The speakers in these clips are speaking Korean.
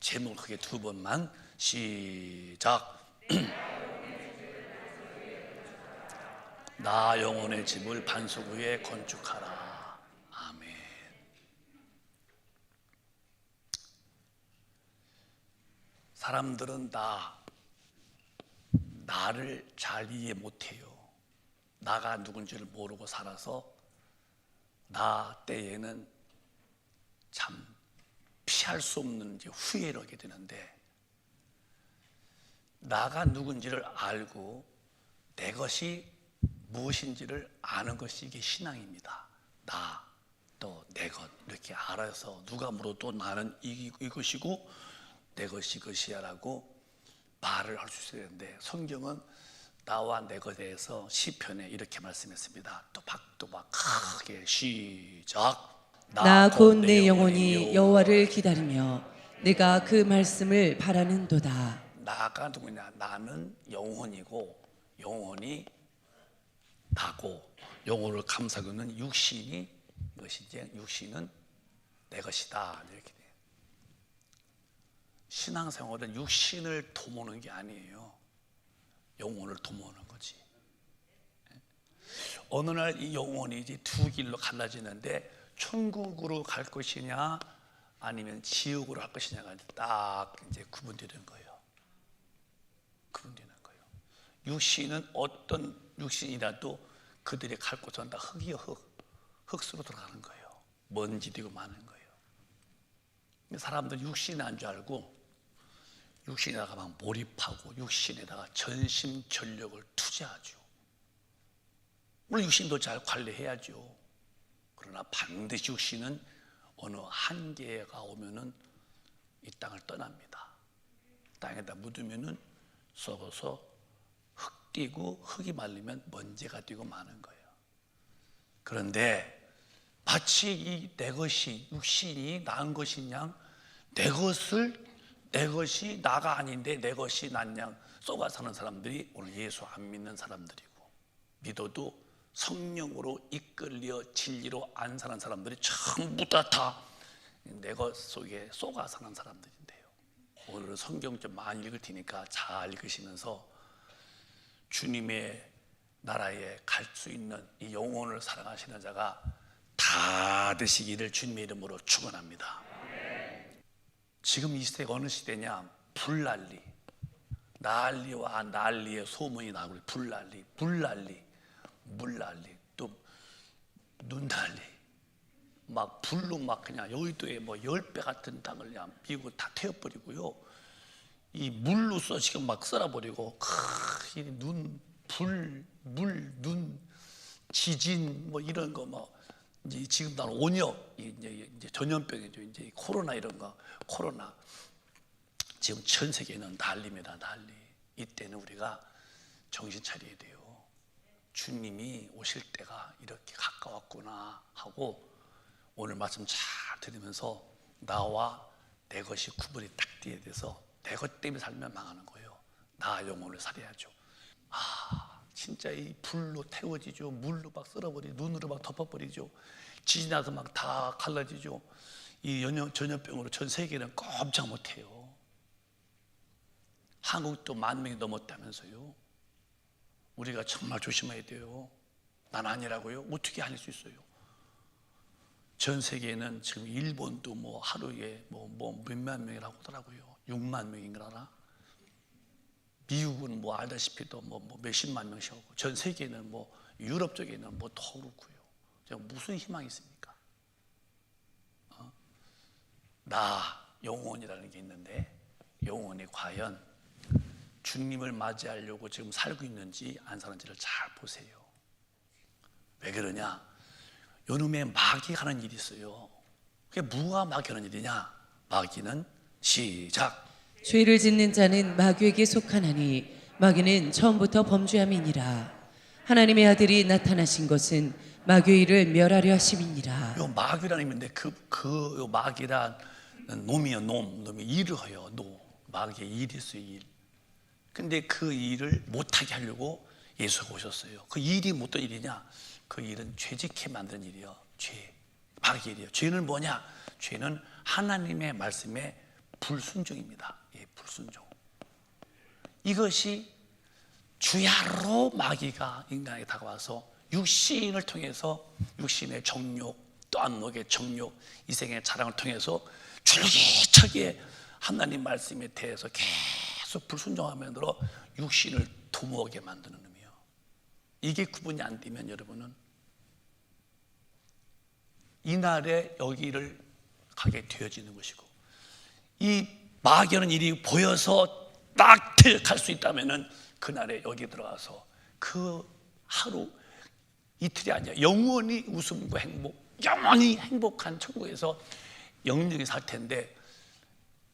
제목 크게 두 번만. 시작. 나 영혼의 집을 반석 위에 건축하라. 아멘. 사람들은 나를 잘 이해 못해요. 나가 누군지를 모르고 살아서 나 때에는 참 피할 수 없는 후회를 하게 되는데, 나가 누군지를 알고 내 것이 무엇인지를 아는 것이 이게 신앙입니다. 나, 또 내 것 이렇게 알아서 누가 물어도 나는 이것이고 내 것이 이것이야 라고 말을 할 수 있어야 되는데, 성경은 나와 내 것에 대해서 시편에 이렇게 말씀했습니다. 또박또박 크게. 시작. 나 곧 내 영혼이 여호와를 기다리며 내가 그 말씀을 바라는도다. 나가 누구냐? 나는 영혼이고 영혼이 나고, 영혼을 감싸고는 육신이 이것이지, 육신은 내 것이다. 이렇게 돼요. 신앙생활은 육신을 도모는 게 아니에요. 영혼을 도모하는 거지. 어느 날 이 영혼이 이제 두 길로 갈라지는데, 천국으로 갈 것이냐 아니면 지옥으로 갈 것이냐가 딱 이제 구분되는 거예요. 구분되는 거예요. 육신은 어떤 육신이라도 그들이 갈 곳은 다 흙이요, 흙으로 들어가는 거예요. 먼지 되고 마는 거예요. 사람들 육신이 안 줄 알고 육신에다가 막 몰입하고 육신에다가 전심전력을 투자하죠. 물론 육신도 잘 관리해야죠. 그러나 반드시 육신은 어느 한계가 오면은 이 땅을 떠납니다. 땅에다 묻으면은 썩어서 흙 뛰고, 흙이 말리면 먼지가 뛰고 마는 거예요. 그런데 마치 이 내 것이, 육신이 나은 것이냐, 내 것이 나가 아닌데 내 것이 낫냐 쏘가 사는 사람들이 오늘 예수 안 믿는 사람들이고, 믿어도 성령으로 이끌려 진리로 안 사는 사람들이 전부 다 내 것 속에 쏘가 사는 사람들인데요. 오늘은 성경 좀 많이 읽을 테니까 잘 읽으시면서 주님의 나라에 갈 수 있는 이 영혼을 사랑하시는 자가 다 되시기를 주님의 이름으로 축원합니다. 지금 이 시대가 어느 시대냐? 불난리, 난리와 난리의 소문이 나고, 불난리, 불난리, 물난리, 또 눈난리, 막 불로 막 그냥 여의도에 뭐 10배 같은 땅을 그냥 미국 다 태워버리고요. 이 물로써 지금 막 썰어버리고, 눈, 불, 물, 눈, 지진 뭐 이런 거 뭐 이제 지금 난 온역 이제 전염병이죠. 이제 코로나 이런 거, 코로나 지금 전 세계는 난리입니다. 난리. 이때는 우리가 정신 차려야 돼요. 주님이 오실 때가 이렇게 가까웠구나 하고, 오늘 말씀 잘 들으면서 나와 내 것이 구분이 딱 돼야 돼서 내 것 때문에 살면 망하는 거예요. 나 영혼을 살아야죠. 진짜 이 불로 태워지죠. 물로 막 썰어버리죠. 눈으로 막 덮어버리죠. 지진 나서 막 다 갈라지죠. 이 전염병으로 전 세계는 꼼짝 못해요. 한국도 10,000명이 넘었다면서요. 우리가 정말 조심해야 돼요. 난 아니라고요? 어떻게 아닐 수 있어요? 전 세계에는 지금 일본도 뭐 하루에 뭐 몇만 명이라고 하더라고요. 6만 명인가 하나? 미국은 뭐 알다시피 또 뭐 몇십만 명씩 하고, 전 세계는 뭐 유럽 쪽에는 뭐 더 그렇고요. 제가 무슨 희망이 있습니까? 나 영혼이라는 게 있는데, 영혼이 과연 주님을 맞이하려고 지금 살고 있는지 안 사는지를 잘 보세요. 왜 그러냐? 요놈에 마귀가 하는 일이 있어요. 그게 뭐가 마귀가 하는 일이냐? 마귀는 시작. 죄를 짓는 자는 마귀에게 속하나니 마귀는 처음부터 범죄함이니라. 하나님의 아들이 나타나신 것은 마귀의 일을 멸하려 하심이니라. 요 마귀라는 의미인데 요 마귀란 놈이요, 놈이 일을 해요. 마귀의 일이 있어요, 일. 근데 그 일을 못하게 하려고 예수가 오셨어요. 그 일이 어떤 일이냐? 그 일은 죄짓게 만드는 일이요. 죄, 마귀의 일이요. 죄는 뭐냐? 죄는 하나님의 말씀에 불순종입니다. 예, 불순종. 이것이 주야로 마귀가 인간에게 다가와서 육신을 통해서 육신의 정욕, 또 안목의 정욕, 이생의 자랑을 통해서 줄기차게 하나님 말씀에 대해서 계속 불순종하면서 육신을 도모하게 만드는 놈이요. 이게 구분이 안 되면 여러분은 이날에 여기를 가게 되어지는 것이고, 이 마귀는 일이 보여서 딱 퇴역할 수 있다면은 그날에 여기 들어가서 그 하루 이틀이 아니라 영원히 웃음과 행복, 영원히 행복한 천국에서 영영히 살 텐데,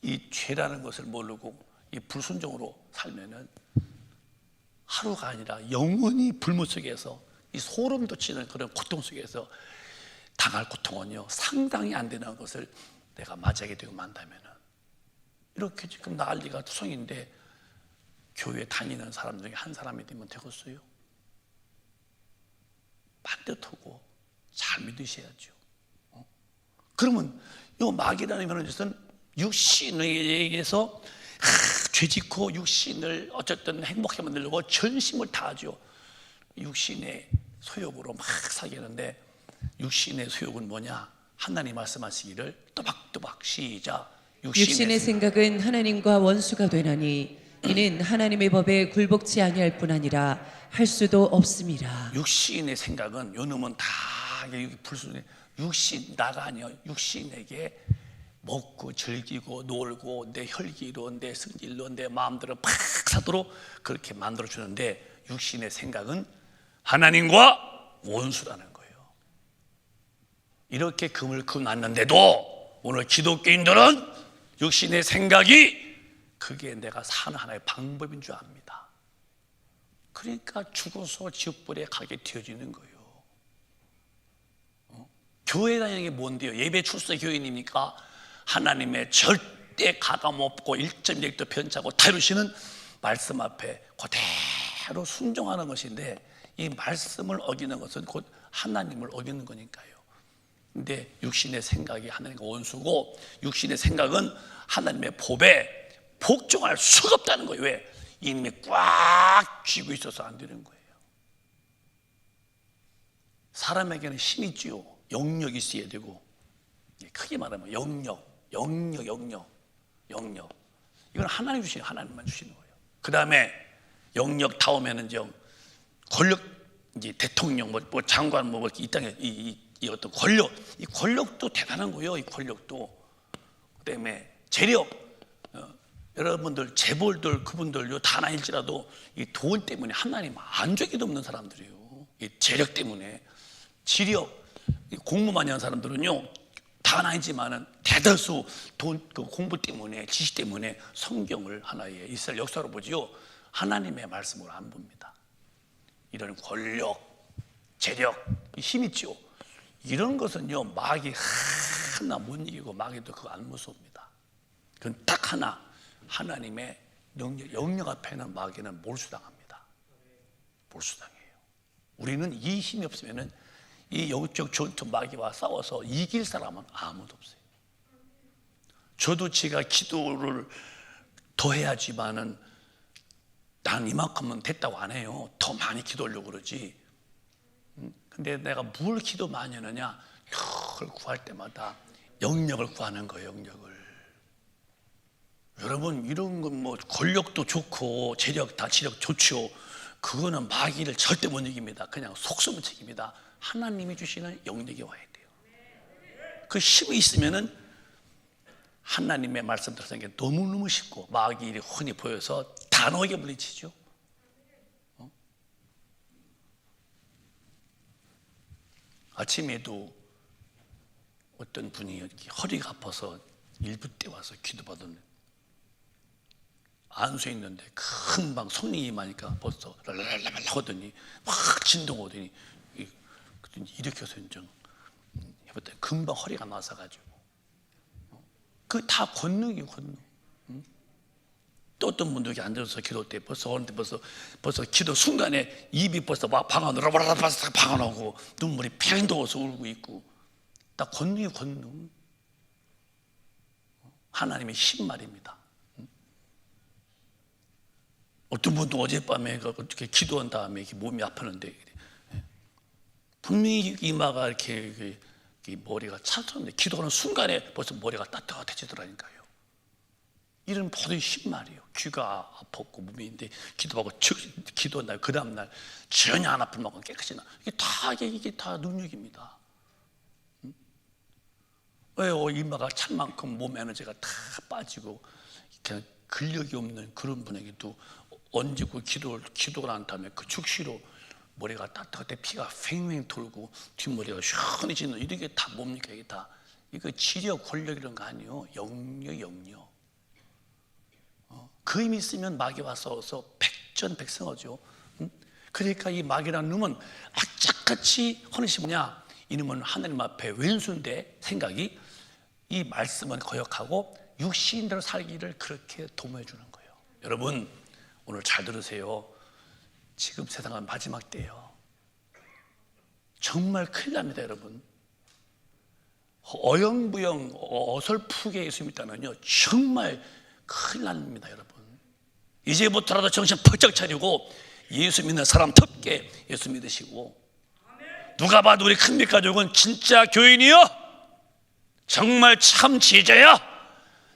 이 죄라는 것을 모르고 이 불순종으로 살면은 하루가 아니라 영원히 불못 속에서 이 소름 돋치는 그런 고통 속에서 당할 고통은요 상당히 안 되는 것을 내가 맞이하게 되고 만다면은, 이렇게 지금 난리가 투성인데 교회 다니는 사람 중에 한 사람이 되면 되겠어요? 반듯하고 잘 믿으셔야죠. 그러면 이 마귀라는 이런 것은 육신에 의해서 죄짓고 육신을 어쨌든 행복하게 만들려고 전심을 다하죠. 육신의 소욕으로 막 사귀는데, 육신의 소욕은 뭐냐? 하나님 말씀하시기를 또박또박 시작. 육신의 생각은 하나님과 원수가 되나니 이는 하나님의 법에 굴복치 아니할 뿐 아니라 할 수도 없습니다. 육신의 생각은 요 놈은 다 불순해. 육신 나가 아니요. 육신에게 먹고 즐기고 놀고 내 혈기로 내 승질로 내 마음대로 팍 사도록 그렇게 만들어 주는데, 육신의 생각은 하나님과 원수라는 거예요. 이렇게 금을 그어놨는데도 오늘 기독교인들은 육신의 생각이 그게 내가 사는 하나의 방법인 줄 압니다. 그러니까 죽어서 지옥불에 가게 되어지는 거예요. 교회 다니는 게 뭔데요? 예배 출석 교인이니까 하나님의 절대 가감 없고 1.1도 편차고 다루시는 말씀 앞에 그대로 순종하는 것인데, 이 말씀을 어기는 것은 곧 하나님을 어기는 거니까요. 근데 육신의 생각이 하나님과 원수고, 육신의 생각은 하나님의 법에 복종할 수가 없다는 거예요. 왜? 이놈이 꽉 쥐고 있어서 안 되는 거예요. 사람에게는 힘이 있지요. 영역이 있어야 되고, 크게 말하면 영역. 이건 하나님 주시는, 하나님만 주시는 거예요. 그 다음에 영역 다음에는 권력, 이제 대통령, 뭐 장관, 뭐 이 땅에 이 어떤 권력, 이 권력도 대단한 거예요. 이 권력도. 그 다음에 재력. 여러분들 재벌들 그분들요 다 아닐지라도 이 돈 때문에 하나님 안 죄기도 없는 사람들이에요. 이 재력 때문에. 지력, 공부 많이 하는 사람들은요 다 아니지만은 대다수 돈, 그 공부 때문에, 지식 때문에 성경을 하나의 이스라엘 역사로 보지요, 하나님의 말씀으로 안 봅니다. 이런 권력, 재력, 힘 있죠. 이런 것은요 마귀 하나 못 이기고, 마귀도 그거 안 무섭습니다. 그건 딱 하나, 하나님의 영역 앞에는 마귀는 몰수당합니다. 몰수당해요. 우리는 이 힘이 없으면은 이 영적 전투 마귀와 싸워서 이길 사람은 아무도 없어요. 저도 제가 기도를 더 해야지만은 난 이만큼은 됐다고 안 해요. 더 많이 기도하려고 그러지. 근데 내가 뭘 기도 많이 하느냐? 그걸 구할 때마다 영역을 구하는 거예요. 영역을. 여러분, 이런 건 뭐 권력도 좋고 재력 다 지력 좋죠. 그거는 마귀를 절대 못 이깁니다. 그냥 속수무책입니다. 하나님이 주시는 영역이 와야 돼요. 그 힘이 있으면은 하나님의 말씀 들으는 게 너무너무 쉽고, 마귀 일이 흔히 보여서 단호하게 물리치죠. 아침에도 어떤 분이 허리가 아파서 일부 때 와서 기도받은, 안수에 있는데 금방 성령이 임하니까 벌써 랄랄랄랄 하더니 막 진동하더니 일으켜서 해봤더니 금방 허리가 나서가지고, 그 다 권능이에요. 권능. 또 어떤 분들이 앉아서 기도 때 벌써 오는데 벌써 기도 순간에 입이 벌써 막 방언으로 방언하고 눈물이 팽 도어서 울고 있고, 다 권능이 권능. 하나님의 신말입니다. 어떤 분도 어젯밤에 어떻게 기도한 다음에 이렇게 몸이 아팠는데 분명히 이마가 이렇게 머리가 차졌는데 기도하는 순간에 벌써 머리가 따뜻해지더라니까요. 이런 모든 신말이에요. 귀가 아팠고 몸인데 기도하고 기도한 다음에 그 다음날 전혀 안 아픈 만큼 깨끗이 나. 이게 다 능력입니다. 왜요? 이마가 찬 만큼 몸 에너지가 다 빠지고 그냥 근력이 없는 그런 분에게도 얹고 기도를 한 다음에 그 즉시로 머리가 따뜻할 피가 팽팽 돌고 뒷머리가 시원해지는 이게 다 뭡니까? 이게 다 이거 지력 권력 이런 거 아니에요. 영력. 그 힘이 있으면 마귀 와서 백전백승하죠. 그러니까 이 마귀라는 놈은 악착같이 하는 시 뭐냐? 이놈은 하나님 앞에 왼수인데 생각이 이 말씀은 거역하고 육신대로 살기를 그렇게 도모해 주는 거예요. 여러분 오늘 잘 들으세요. 지금 세상은 마지막 때예요. 정말 큰일 납니다, 여러분. 어영부영 어설프게 예수 믿다는요 정말 큰일 납니다, 여러분. 이제부터라도 정신 펄쩍 차리고 예수 믿는 사람답게 예수 믿으시고, 누가 봐도 우리 큰빛 가족은 진짜 교인이요, 정말 참 제자야,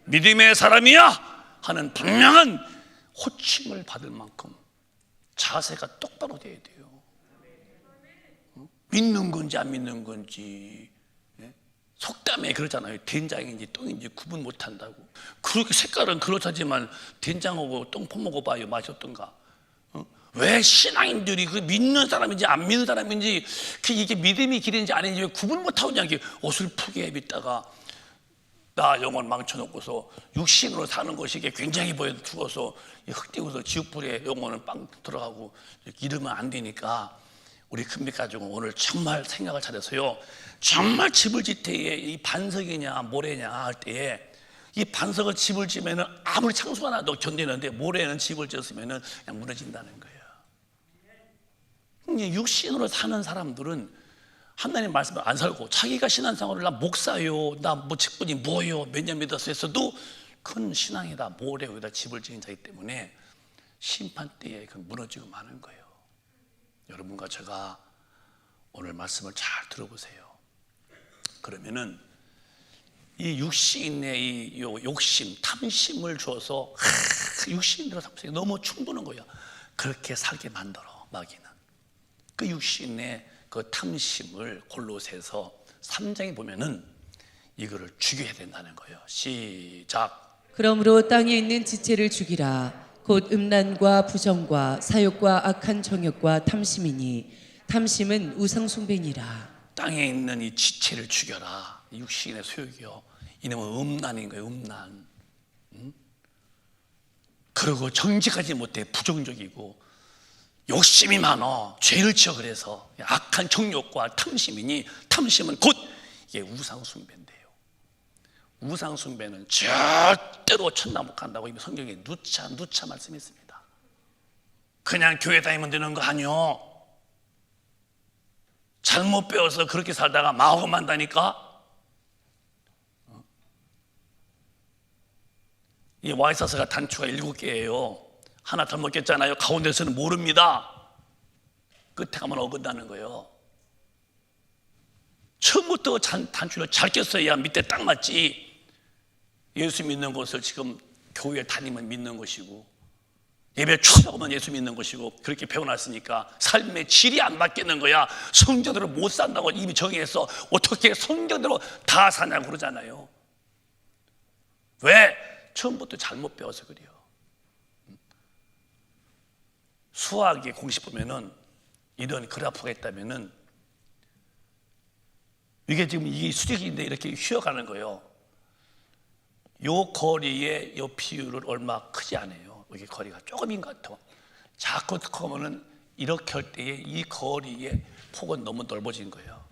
믿음의 사람이야 하는 분명한 호칭을 받을 만큼 자세가 똑바로 돼야 돼요. 믿는 건지 안 믿는 건지, 속담에 그러잖아요. 된장인지 똥인지 구분 못한다고. 그렇게 색깔은 그렇다지만 된장하고 똥 퍼먹어봐요, 맛이 어떤가. 왜 신앙인들이 그 믿는 사람인지 안 믿는 사람인지 이게 믿음이 길인지 아닌지 왜 구분 못하고 그냥 어설프게 믿다가 나 영혼 망쳐놓고서 육신으로 사는 것이 굉장히 보여 죽어서 흙띠고서 지옥불에 영혼은 빵 들어가고 이러면 안 되니까 우리 큰빛 가족은 오늘 정말 생각을 잘해서요, 정말 집을 짓 때에 이 반석이냐 모래냐 할 때에 이 반석을 집을 지면은 아무리 창수가 나도 견디는데 모래는 집을 지었으면은 그냥 무너진다는 거예요. 육신으로 사는 사람들은 하나님 말씀을 안 살고 자기가 신앙생활을 나 목사요, 나 뭐 직분이 뭐요, 몇 년 믿었어 했어도 큰 신앙이다, 모래 위에다 집을 지은 자이기 때문에 심판 때에 무너지고 마는 거예요. 여러분과 제가 오늘 말씀을 잘 들어보세요. 그러면은 이 육신의 이 욕심, 탐심을 줘서 육신대로 살기 너무 충분한 거예요. 그렇게 살게 만들어 마귀는. 그 육신의 그 탐심을 골로새서 3장에 보면은 이거를 죽여야 된다는 거예요. 시작. 그러므로 땅에 있는 지체를 죽이라. 곧 음란과 부정과 사욕과 악한 정욕과 탐심이니 탐심은 우상 숭배니라. 땅에 있는 이 지체를 죽여라. 육신의 소욕이요, 이놈은 음란인 거예요. 음란. 그리고 정직하지 못해 부정적이고 욕심이 많어, 죄를 지어. 그래서 악한 정욕과 탐심이니 탐심은 곧 이게 우상 숭배인데요. 우상 숭배는 절대로 천당 못 간다고 이미 성경에 누차 말씀했습니다. 그냥 교회 다니면 되는 거 아니요. 잘못 배워서 그렇게 살다가 마음만다니까. 이 와이사스가 단추가 7개예요. 하나 잘못겠잖아요. 가운데서는 모릅니다. 끝에 가면 어긋나는 거예요. 처음부터 단추를 잘 꼈어야 밑에 딱 맞지. 예수 믿는 것을 지금 교회 다니면 믿는 것이고, 예배 초조하면 예수 믿는 것이고, 그렇게 배워놨으니까 삶의 질이 안 바뀌는 거야. 성경대로 못 산다고 이미 정의해서 어떻게 성경대로 다 사냐고 그러잖아요. 왜? 처음부터 잘못 배워서 그래요. 수학의 공식 보면은 이런 그래프가 있다면은 이게 지금 이 수직인데 이렇게 휘어가는 거예요. 요 거리의 요 비율은 얼마 크지 않아요. 여기 거리가 조금인 것 같아. 자꾸 커면은 이렇게 할 때에 이 거리의 폭은 너무 넓어진 거예요.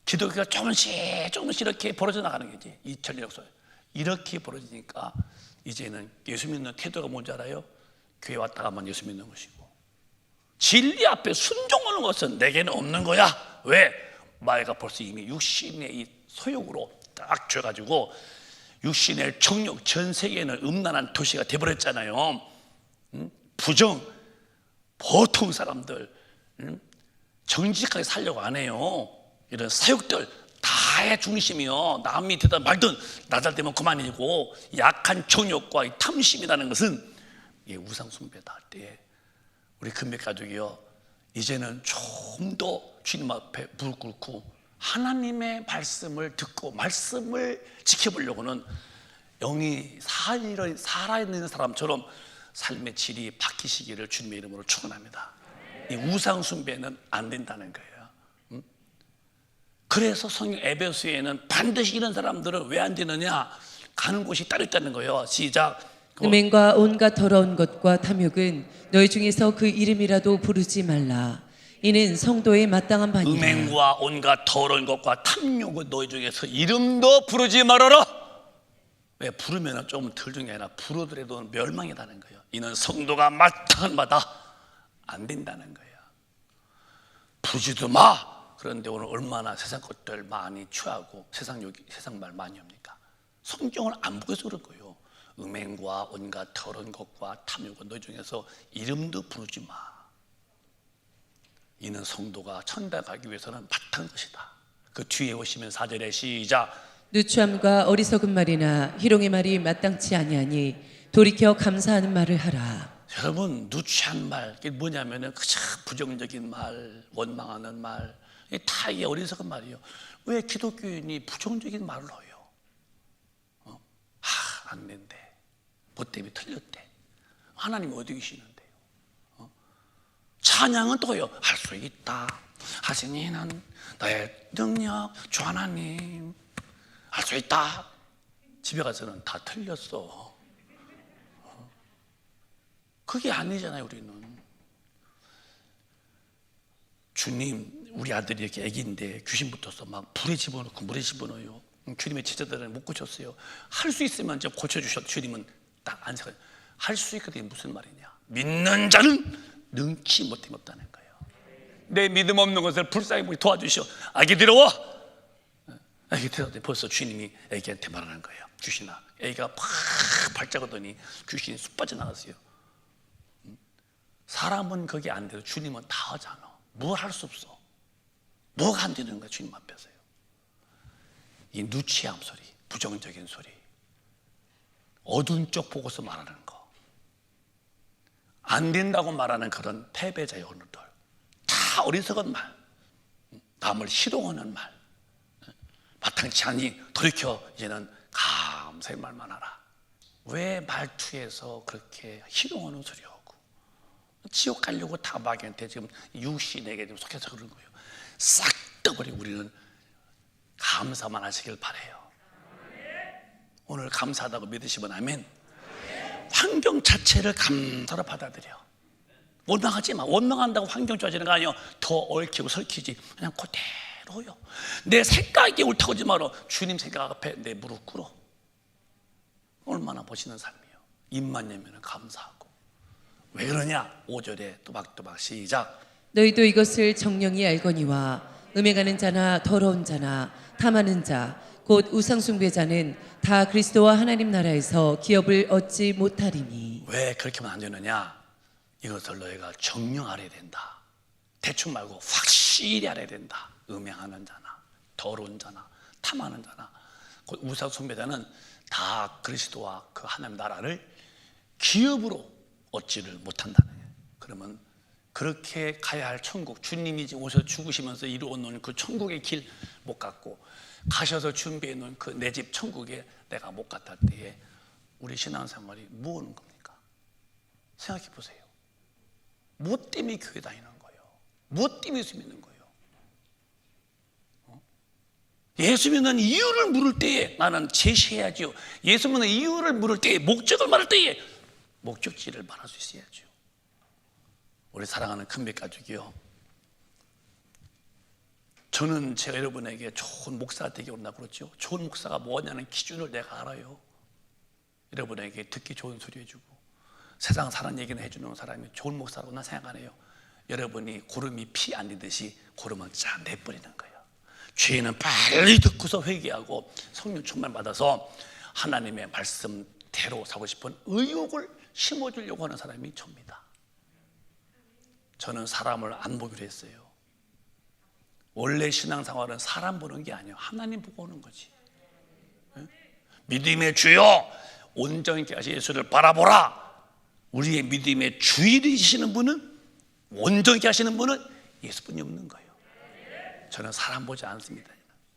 기독교가 조금씩 이렇게 벌어져 나가는 거지. 2000년 역사 이렇게 벌어지니까 이제는 예수 믿는 태도가 뭔지 알아요? 교회 왔다가만 예수 믿는 것이고, 진리 앞에 순종하는 것은 내게는 없는 거야. 왜? 마귀가 벌써 이미 육신의 이 소욕으로 딱 줘가지고 육신의 정욕, 전 세계는 음란한 도시가 돼버렸잖아요. 부정, 보통 사람들 정직하게 살려고 안 해요. 이런 사육들 다의 중심이요. 남이 되든 말든 나잘되면 그만이고, 약한 정욕과 이 탐심이라는 것은 우상 숭배다 할 때 우리 금백 가족이요, 이제는 좀 더 주님 앞에 무릎 꿇고 하나님의 말씀을 듣고 말씀을 지켜보려고는 영이 살아있는 사람처럼 삶의 질이 바뀌시기를 주님의 이름으로 축원합니다. 이 우상 숭배는 안 된다는 거예요. 그래서 성경 에베소에는 반드시 이런 사람들은 왜 안 되느냐, 가는 곳이 따로 있다는 거예요. 시작. 음행과 온갖 더러운 것과 탐욕은 너희 중에서 그 이름이라도 부르지 말라. 이는 성도의 마땅한 바니라. 음행과 온갖 더러운 것과 탐욕은 너희 중에서 이름도 부르지 말아라. 왜? 부르면 좀 덜 중에 아니라 부르더라도 멸망이라는 거예요. 이는 성도가 마땅한 바다. 안 된다는 거예요. 부르지도 마. 그런데 오늘 얼마나 세상 것들 많이 취하고 세상 말 많이 합니까? 성경을 안 보고 해서 그런 거예요. 음행과 온갖 더러운 것과 탐욕은 너희 중에서 이름도 부르지 마. 이는 성도가 천당 가기 위해서는 마땅한 것이다. 그 뒤에 오시면 4절에 시작. 누추함과 어리석은 말이나 희롱의 말이 마땅치 아니하니 돌이켜 감사하는 말을 하라. 여러분, 누추한 말, 이게 뭐냐면은 그저 부정적인 말, 원망하는 말, 다 이게 어리석은 말이에요. 왜 기독교인이 부정적인 말을 해요? 안 된대. 뭐 때문에 틀렸대. 하나님이 어디 계시는데요? 찬양은 또요, 할 수 있다. 하시니는 나의 능력, 주 하나님, 할 수 있다. 집에 가서는 다 틀렸어. 그게 아니잖아요, 우리는. 주님, 우리 아들이 이렇게 애기인데 귀신 붙어서 막 불에 집어넣고 물에 집어넣어요. 주님의 제자들은 못 고쳤어요. 할 수 있으면 좀 고쳐주셔도 주님은 딱 안 생각해요. 할 수 있거든. 무슨 말이냐? 믿는 자는 능치 못함이 없다는 거예요. 내 믿음 없는 것을 불쌍히 도와주시오. 아기 들어와. 아기 들어왔더니 벌써 주님이 애기한테 말하는 거예요. 귀신아. 애기가 팍 발작하더니 귀신이 쑥 빠져나갔어요. 사람은 그게 안 돼도 주님은 다 하잖아. 뭘 할 수 없어. 뭐가 안 되는 거야, 주님 앞에서요. 이 누치함 소리, 부정적인 소리, 어두운 쪽 보고서 말하는 거, 안 된다고 말하는 그런 패배자의 언어들, 다 어리석은 말, 남을 희롱하는 말, 마땅치 않니 돌이켜 이제는 감사의 말만 하라. 왜 말투에서 그렇게 희롱하는 소리하고 지옥 가려고 다 마귀한테 지금 육신에게 좀 속해서 그런 거예요. 싹 떠버리. 우리는 감사만 하시길 바라요. 오늘 감사하다고 믿으시면 아멘. 환경 자체를 감사로 받아들여. 원망하지 마. 원망한다고 환경 좋아지는 거 아니에요. 더 얽히고 설키지. 그냥 그대로요. 내 생각이 옳다고 하지 마라. 주님 생각 앞에 내 무릎 꿇어. 얼마나 멋있는 삶이에요. 입만 열면 감사하고. 왜 그러냐? 5절에 또박또박 시작. 너희도 이것을 정령이 알거니와 음행하는 자나 더러운 자나 탐하는 자 곧 우상숭배자는 다 그리스도와 하나님 나라에서 기업을 얻지 못하리니. 왜 그렇게 하면 안 되느냐? 이것을 너희가 정령 알아야 된다. 대충 말고 확실히 알아야 된다. 음행하는 자나 더러운 자나 탐하는 자나 곧 우상숭배자는 다 그리스도와 그 하나님 나라를 기업으로 얻지를 못한다는 거예요. 그러면 그렇게 가야 할 천국, 주님이 오셔서 죽으시면서 이루어 놓은 그 천국의 길 못 갔고 가셔서 준비해 놓은 그 내 집 천국에 내가 못 갔다 때에 우리 신앙생활이 뭐 하는 겁니까? 생각해 보세요. 뭐 때문에 교회 다니는 거예요? 뭐 때문에 예수 믿는 거예요? 예수 믿는 이유를 물을 때에 나는 제시해야죠. 예수 믿는 이유를 물을 때에, 목적을 말할 때에 목적지를 말할 수 있어야죠. 우리 사랑하는 큰백 가족이요, 저는 제가 여러분에게 좋은 목사가 되게 온다고 그랬죠. 좋은 목사가 뭐냐는 기준을 내가 알아요. 여러분에게 듣기 좋은 소리 해주고 세상 사는 얘기는 해주는 사람이 좋은 목사라고 난 생각 안 해요. 여러분이 고름이 피 안 내듯이 고름은 쫙 내버리는 거예요. 죄는 빨리 듣고서 회개하고 성령 충만 받아서 하나님의 말씀대로 살고 싶은 의욕을 심어주려고 하는 사람이 접니다. 저는 사람을 안 보기로 했어요. 원래 신앙생활은 사람 보는 게 아니에요. 하나님 보고 오는 거지. 믿음의 주여 온전히 하신 예수를 바라보라. 우리의 믿음의 주인이시는 분은, 온전히 하시는 분은 예수뿐이 없는 거예요. 저는 사람 보지 않습니다.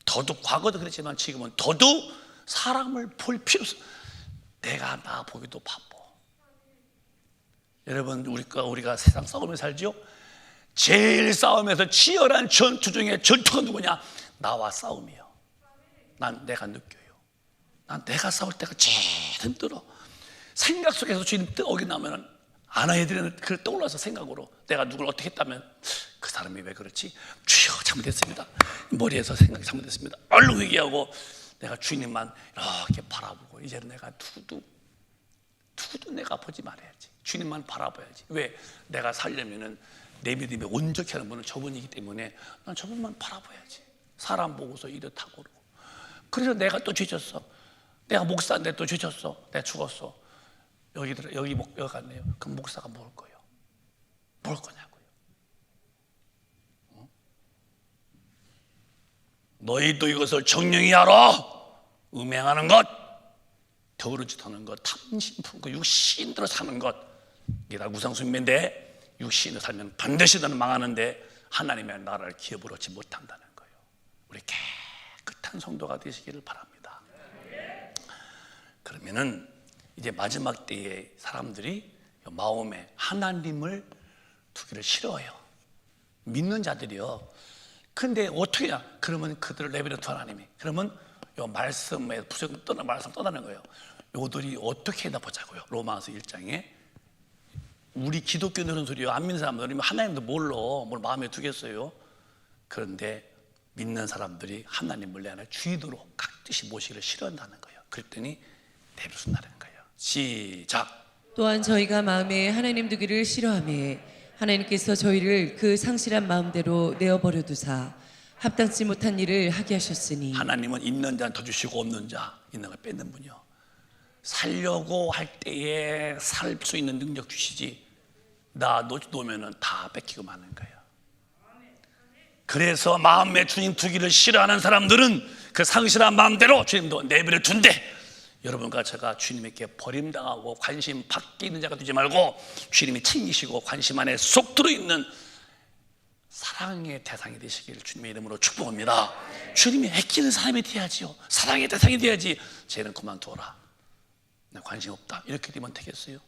더더욱 과거도 그랬지만 지금은 더더욱 사람을 볼 필요 없어. 내가 나 보기도 바빠. 여러분, 우리가 세상 싸우면서 살죠? 제일 싸움에서 치열한 전투 중에 전투가 누구냐? 나와 싸움이에요. 난 내가 느껴요. 난 내가 싸울 때가 제일 힘들어. 생각 속에서 주님 어긋나면 아나이들은 그걸 떠올라서 생각으로 내가 누굴 어떻게 했다면 그 사람이 왜 그렇지? 주여 잘못했습니다. 머리에서 생각이 잘못했습니다. 얼른 회개하고 내가 주님만 이렇게 바라보고 이제는 내가 누구도 내가 보지 말아야지. 주님만 바라봐야지. 왜? 내가 살려면은 내 믿음에 온전히 하는 분은 저분이기 때문에 난 저분만 바라봐야지. 사람 보고서 이렇다고 그러고. 그래서 내가 또 죄졌어. 내가 목사인데 또 죄졌어. 내가 죽었어. 여기 갔네요. 그럼 목사가 뭘 거예요? 뭘 거냐고요? 너희도 이것을 정령이 알아. 음행하는 것, 더러지도 하는 것, 탐심품, 그 육신대로 사는 것, 이게 다 우상숭배인데 육신으로 살면 반드시 너는 망하는데 하나님의 나라를 기업으로 얻지 못한다는 거예요. 우리 깨끗한 성도가 되시기를 바랍니다. 그러면은 이제 마지막 때에 사람들이 마음에 하나님을 두기를 싫어해요. 믿는 자들이요. 근데 어떻게 해야? 그러면 그들을 내버려둬 하나님이. 그러면 요 말씀에 부정 떠나 말씀 떠나는 거예요. 요들이 어떻게 해다 보자고요. 로마서 1장에 우리 기독교는 그런 소리요. 안 믿는 사람들은 하나님도 뭘 마음에 두겠어요. 그런데 믿는 사람들이 하나님을 내 안에 주인으로 각듯이 모시기를 싫어한다는 거예요. 그랬더니 내버려둔다는 거예요. 시작. 또한 저희가 마음에 하나님 두기를 싫어하며 하나님께서 저희를 그 상실한 마음대로 내어버려 두사 합당치 못한 일을 하게 하셨으니. 하나님은 있는 자는 더 주시고 없는 자 있는 걸 뺏는 분이요. 살려고 할 때에 살 수 있는 능력 주시지 나 놓으면은 다 뺏기고 마는 거예요. 그래서 마음에 주님 두기를 싫어하는 사람들은 그 상실한 마음대로 주님도 내버려 둔대. 여러분과 제가 주님에게 버림당하고 관심 밖에 있는 자가 되지 말고 주님이 챙기시고 관심 안에 쏙 들어있는 사랑의 대상이 되시기를 주님의 이름으로 축복합니다. 주님이 아끼는 사람이 돼야지요. 사랑의 대상이 돼야지. 쟤는 그만둬라, 나 관심 없다, 이렇게 되면 되겠어요?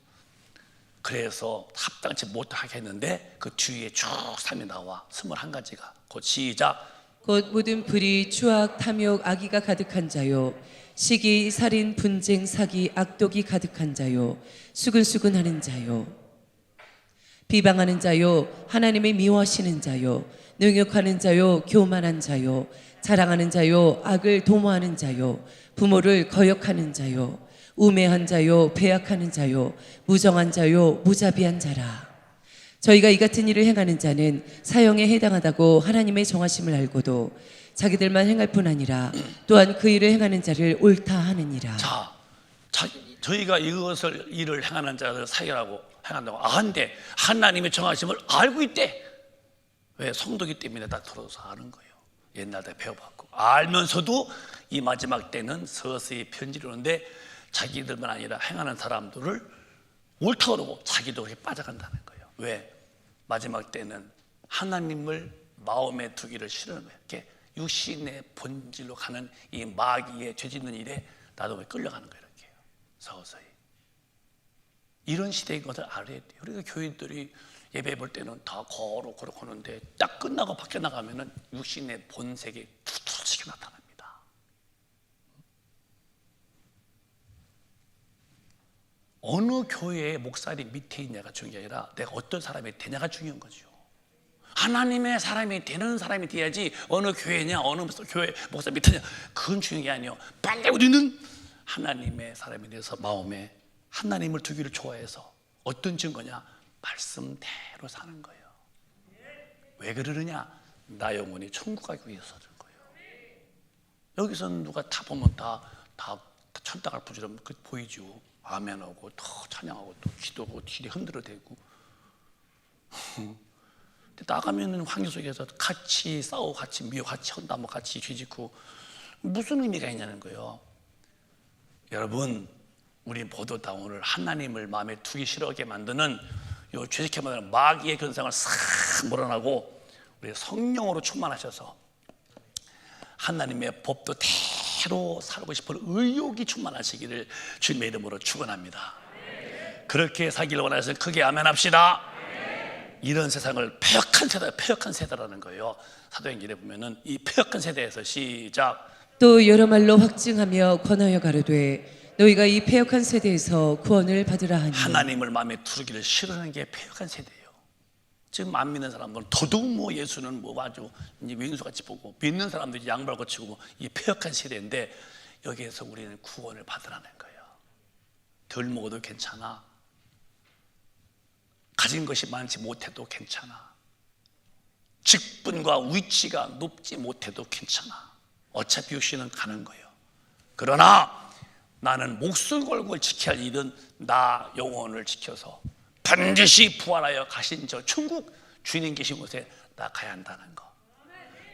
그래서 합당치 못하게 했는데 그 뒤에 쭉 삶이 나와 21가지가. 곧 시작. 곧 모든 불의, 추악, 탐욕, 악의가 가득한 자요, 시기, 살인, 분쟁, 사기, 악독이 가득한 자요, 수근수근하는 자요, 비방하는 자요, 하나님을 미워하시는 자요, 능욕하는 자요, 교만한 자요, 자랑하는 자요, 악을 도모하는 자요, 부모를 거역하는 자요, 우매한 자요, 배약하는 자요, 무정한 자요, 무자비한 자라. 저희가 이 같은 일을 행하는 자는 사형에 해당하다고 하나님의 정하심을 알고도 자기들만 행할 뿐 아니라 또한 그 일을 행하는 자를 옳다 하느니라. 저희가 이것을 일을 행하는 자를 사형하고 행한다고 아는데 하나님의 정하심을 알고 있대. 왜? 성도기 때문에 다 들어서 아는 거예요. 옛날에 배워봤고 알면서도 이 마지막 때는 서서히 편지를 오는데 자기들만 아니라 행하는 사람들을 옳다고 그러고 자기도 그렇게 빠져간다는 거예요. 왜? 마지막 때는 하나님을 마음에 두기를 싫어하는 거예요. 이렇게 육신의 본질로 가는 이 마귀의 죄짓는 일에 나도 왜 끌려가는 거예요. 이렇게 서서히. 이런 시대인 것을 알아야 돼요. 우리가 교인들이 예배 볼 때는 다 거룩 하는데 딱 끝나고 밖에 나가면은 육신의 본색이 툭툭하게 나타납니다. 어느 교회의 목사님 밑에 있냐가 중요한 게 아니라 내가 어떤 사람이 되냐가 중요한 거죠. 하나님의 사람이 되는 사람이 돼야지 어느 교회냐 어느 교회 목사 밑에냐 그건 중요한 게 아니에요. 빨리 우리는 하나님의 사람이 돼서 마음에 하나님을 두기를 좋아해서 어떤 증거냐? 말씀대로 사는 거예요. 왜 그러느냐? 나 영혼이 천국 가기 위해서 그런 거예요. 여기서는 누가 다 보면 다 천당할 부처럼 보이죠. 아멘하고 또 찬양하고 또 기도하고 뒤에 흔들어대고. 나가면은 황유 속에서 같이 싸우고 같이 미워 같이 헌담하고 같이 죄짓고 무슨 의미가 있냐는 거예요. 여러분, 우리 모두 다 오늘 하나님을 마음에 두기 싫어하게 만드는 요 죄짓게 만드는 마귀의 근성을 싹 몰아내고 우리 성령으로 충만하셔서 하나님의 법도대로 살고 싶은 의욕이 충만하시기를 주님의 이름으로 축원합니다. 그렇게 살기를 원하셔서 크게 아멘합시다. 이런 세상을 폐역한 세대라는 거예요. 사도행전에 보면은 이 폐역한 세대에서 시작. 또 여러 말로 확증하며 권하여 가로되 너희가 이 폐역한 세대에서 구원을 받으라 하니. 하나님을 마음에 두기를 싫어하는 게 폐역한 세대예요. 지금 안 믿는 사람들은 더더욱 뭐 예수는 뭐 아주 맹수같이 보고, 믿는 사람들이 양발 거치고 이 폐역한 세대인데 여기에서 우리는 구원을 받으라는 거예요. 덜 먹어도 괜찮아. 가진 것이 많지 못해도 괜찮아. 직분과 위치가 높지 못해도 괜찮아. 어차피 육신은 가는 거예요. 그러나 나는 목숨 걸고 지켜야 할 일은 나 영혼을 지켜서 반드시 부활하여 가신 저 천국 주님 계신 곳에 나 가야 한다는 거.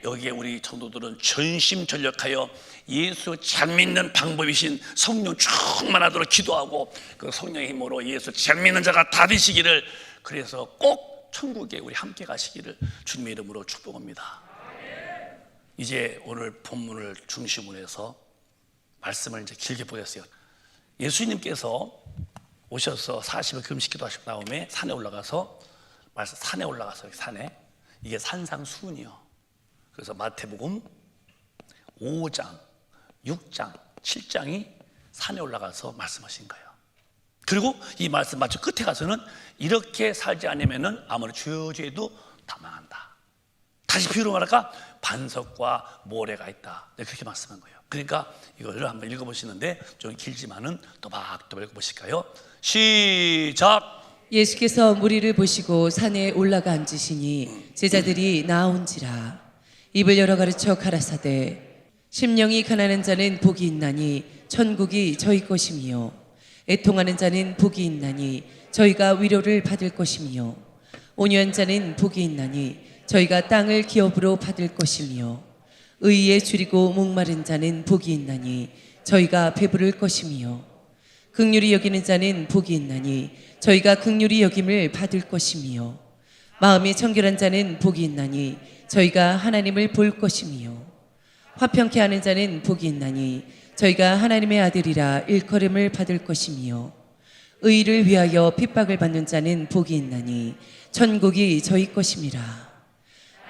여기에 우리 성도들은 전심전력하여 예수 잘 믿는 방법이신 성령 충만하도록 기도하고 그 성령의 힘으로 예수 잘 믿는 자가 다 되시기를, 그래서 꼭 천국에 우리 함께 가시기를 주님의 이름으로 축복합니다. 이제 오늘 본문을 중심으로 해서 말씀을 이제 길게 보겠어요. 예수님께서 오셔서 40일 금식기도 하시고 다음에 산에 올라가서 산에 이게 산상수훈이요. 그래서 마태복음 5장, 6장, 7장이 산에 올라가서 말씀하신 거예요. 그리고 이 말씀 마치 끝에 가서는 이렇게 살지 않으면은 아무리 죄도 다 망한다. 다시 비유로 말할까? 반석과 모래가 있다. 그렇게 말씀한 거예요. 그러니까 이거를 한번 읽어보시는데 좀 길지만은 또박또박 읽어보실까요? 시작. 예수께서 무리를 보시고 산에 올라가 앉으시니 제자들이 나온지라. 입을 열어 가르쳐 가라사대 심령이 가난한 자는 복이 있나니 천국이 저희 것이며 애통하는 자는 복이 있나니 저희가 위로를 받을 것이며 온유한 자는 복이 있나니 저희가 땅을 기업으로 받을 것이며 의에 줄이고 목마른 자는 복이 있나니 저희가 배부를 것이며 긍휼히 여기는 자는 복이 있나니 저희가 긍휼히 여김을 받을 것이며 마음이 청결한 자는 복이 있나니 저희가 하나님을 볼 것이며 화평케 하는 자는 복이 있나니 저희가 하나님의 아들이라 일컬음을 받을 것이며 의를 위하여 핍박을 받는 자는 복이 있나니 천국이 저희 것임이라.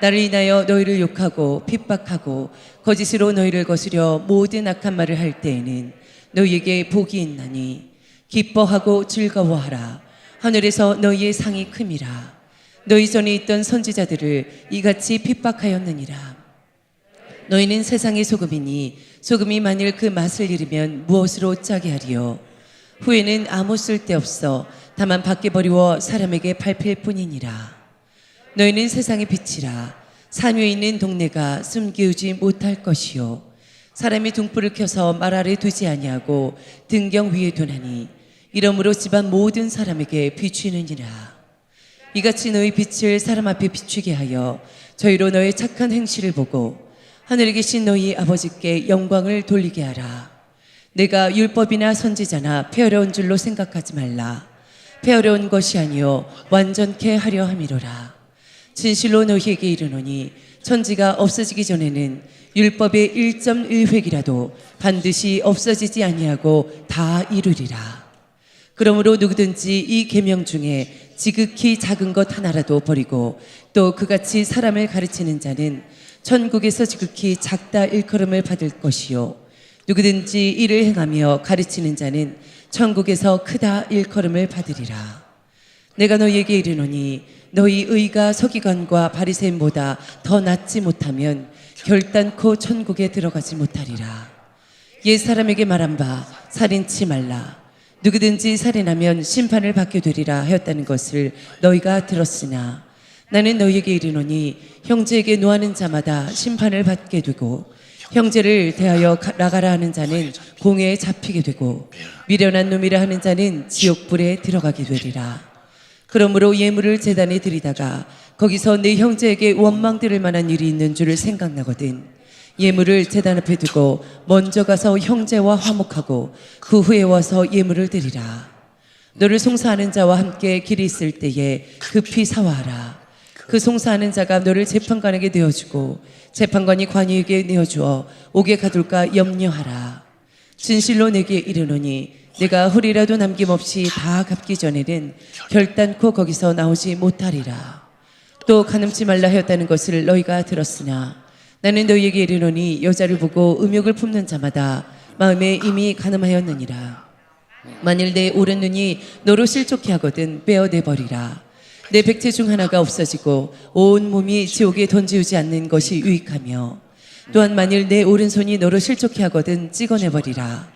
나를 인하여 너희를 욕하고 핍박하고 거짓으로 너희를 거스려 모든 악한 말을 할 때에는 너희에게 복이 있나니 기뻐하고 즐거워하라. 하늘에서 너희의 상이 큼이라. 너희 전에 있던 선지자들을 이같이 핍박하였느니라. 너희는 세상의 소금이니 소금이 만일 그 맛을 잃으면 무엇으로 짜게 하리요. 후에는 아무 쓸데없어 다만 밖에 버리워 사람에게 밟힐 뿐이니라. 너희는 세상의 빛이라. 산 위에 있는 동네가 숨기우지 못할 것이요 사람이 등불을 켜서 말 아래 두지 아니하고 등경 위에 두나니 이러므로 집안 모든 사람에게 비추느니라. 이같이 너희 빛을 사람 앞에 비추게 하여 저희로 너희 착한 행실을 보고 하늘에 계신 너희 아버지께 영광을 돌리게 하라. 내가 율법이나 선지자나 폐어려운 줄로 생각하지 말라. 폐어려운 것이 아니요 완전케 하려 함이로라. 진실로 너희에게 이르노니 천지가 없어지기 전에는 율법의 1.1획이라도 반드시 없어지지 아니하고 다 이루리라. 그러므로 누구든지 이 계명 중에 지극히 작은 것 하나라도 버리고 또 그같이 사람을 가르치는 자는 천국에서 지극히 작다 일컬음을 받을 것이요 누구든지 이를 행하며 가르치는 자는 천국에서 크다 일컬음을 받으리라. 내가 너희에게 이르노니 너희 의가 서기관과 바리새인보다 더 낫지 못하면 결단코 천국에 들어가지 못하리라. 옛 사람에게 말한 바 살인치 말라. 누구든지 살인하면 심판을 받게 되리라 하였다는 것을 너희가 들었으나 나는 너희에게 이르노니 형제에게 노하는 자마다 심판을 받게 되고 형제를 대하여 나가라 하는 자는 공회에 잡히게 되고 미련한 놈이라 하는 자는 지옥불에 들어가게 되리라. 그러므로 예물을 제단에 드리다가 거기서 내 형제에게 원망 들을 만한 일이 있는 줄을 생각나거든 예물을 제단 앞에 두고 먼저 가서 형제와 화목하고 그 후에 와서 예물을 드리라. 너를 송사하는 자와 함께 길이 있을 때에 급히 사화하라. 그 송사하는 자가 너를 재판관에게 내어주고 재판관이 관이에게 내어주어 옥에 가둘까 염려하라. 진실로 내게 이르노니 내가 훌이라도 남김없이 다 갚기 전에는 결단코 거기서 나오지 못하리라. 또 가늠치 말라 하였다는 것을 너희가 들었으나 나는 너희에게 이르노니 여자를 보고 음욕을 품는 자마다 마음에 이미 가늠하였느니라. 만일 내 오른 눈이 너로 실족케 하거든 빼어내버리라. 내 백체 중 하나가 없어지고 온 몸이 지옥에 던지우지 않는 것이 유익하며 또한 만일 내 오른손이 너로 실족케 하거든 찍어내버리라.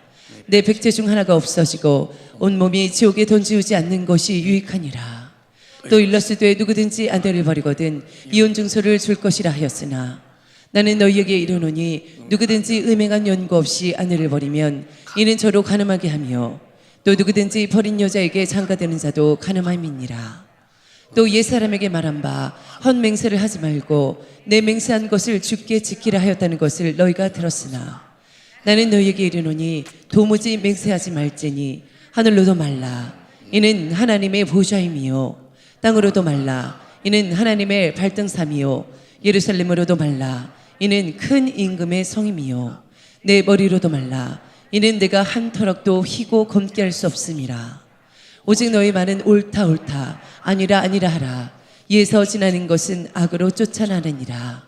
내 백체 중 하나가 없어지고 온 몸이 지옥에 던지우지 않는 것이 유익하니라. 또 일러스되 누구든지 아내를 버리거든 이혼 증서를 줄 것이라 하였으나 나는 너희에게 이르노니 누구든지 음행한 연고 없이 아내를 버리면 이는 저로 가늠하게 하며 또 누구든지 버린 여자에게 장가되는 자도 가늠함이니라. 또 옛사람에게 말한 바 헛맹세를 하지 말고 내 맹세한 것을 주께 지키라 하였다는 것을 너희가 들었으나 나는 너희에게 이르노니 도무지 맹세하지 말지니 하늘로도 말라 이는 하나님의 보좌임이요 땅으로도 말라 이는 하나님의 발등삼이요 예루살렘으로도 말라 이는 큰 임금의 성임이요 내 머리로도 말라 이는 내가 한 터럭도 희고 검게 할 수 없음이라. 오직 너희 말은 옳다 옳다 아니라 아니라 하라. 이에서 지나는 것은 악으로 쫓아나느니라.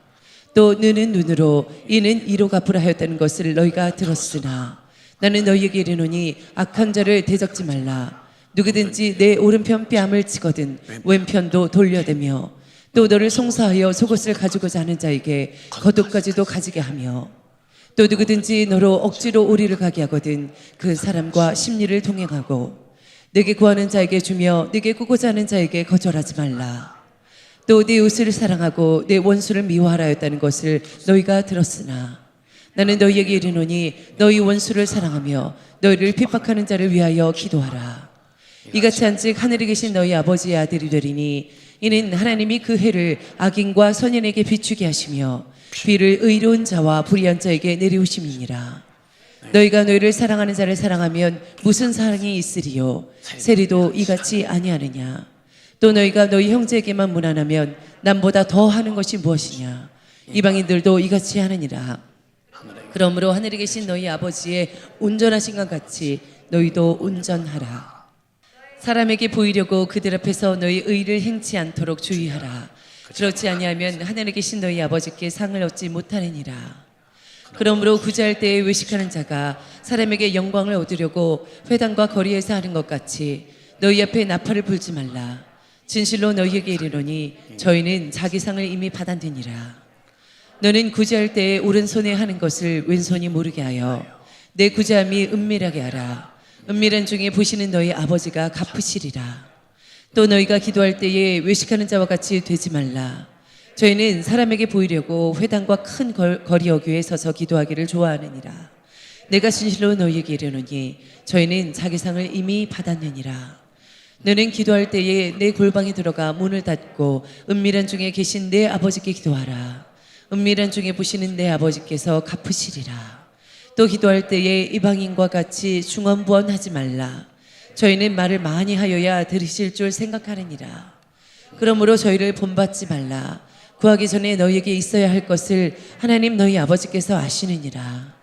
또 눈은 눈으로 이는 이로 갚으라 하였다는 것을 너희가 들었으나 나는 너희에게 이르노니 악한 자를 대적지 말라. 누구든지 내 오른편 뺨을 치거든 왼편도 돌려대며 또 너를 송사하여 속옷을 가지고자 하는 자에게 겉옷까지도 가지게 하며 또 누구든지 너로 억지로 오리를 가게 하거든 그 사람과 심리를 동행하고 내게 구하는 자에게 주며 내게 꾸고자 하는 자에게 거절하지 말라. 또 네 이웃을 사랑하고 내 원수를 미워하라 했다는 것을 너희가 들었으나 나는 너희에게 이르노니 너희 원수를 사랑하며 너희를 핍박하는 자를 위하여 기도하라. 이같이 한즉 하늘에 계신 너희 아버지의 아들이 되리니 이는 하나님이 그 해를 악인과 선인에게 비추게 하시며 비를 의로운 자와 불의한 자에게 내리우심이니라. 너희가 너희를 사랑하는 자를 사랑하면 무슨 사랑이 있으리요 세리도 이같이 아니하느냐. 또 너희가 너희 형제에게만 무난하면 남보다 더 하는 것이 무엇이냐. 이방인들도 이같이 하느니라. 그러므로 하늘에 계신 너희 아버지의 온전하신 것 같이 너희도 온전하라. 사람에게 보이려고 그들 앞에서 너희 의를 행치 않도록 주의하라. 그렇지 아니하면 하늘에 계신 너희 아버지께 상을 얻지 못하느니라. 그러므로 구제할 때에 외식하는 자가 사람에게 영광을 얻으려고 회당과 거리에서 하는 것 같이 너희 앞에 나팔을 불지 말라. 진실로 너희에게 이르노니 저희는 자기 상을 이미 받았느니라. 너는 구제할 때에 오른손에 하는 것을 왼손이 모르게 하여 내 구제함이 은밀하게 하라. 은밀한 중에 보시는 너희 아버지가 갚으시리라. 또 너희가 기도할 때에 외식하는 자와 같이 되지 말라. 저희는 사람에게 보이려고 회당과 큰 거리 어귀에 서서 기도하기를 좋아하느니라. 내가 진실로 너희에게 이르노니 저희는 자기 상을 이미 받았느니라. 너는 기도할 때에 내 골방에 들어가 문을 닫고 은밀한 중에 계신 내 아버지께 기도하라. 은밀한 중에 보시는 내 아버지께서 갚으시리라. 또 기도할 때에 이방인과 같이 중언부언하지 말라. 저희는 말을 많이 하여야 들으실 줄 생각하느니라. 그러므로 저희를 본받지 말라. 구하기 전에 너희에게 있어야 할 것을 하나님 너희 아버지께서 아시느니라.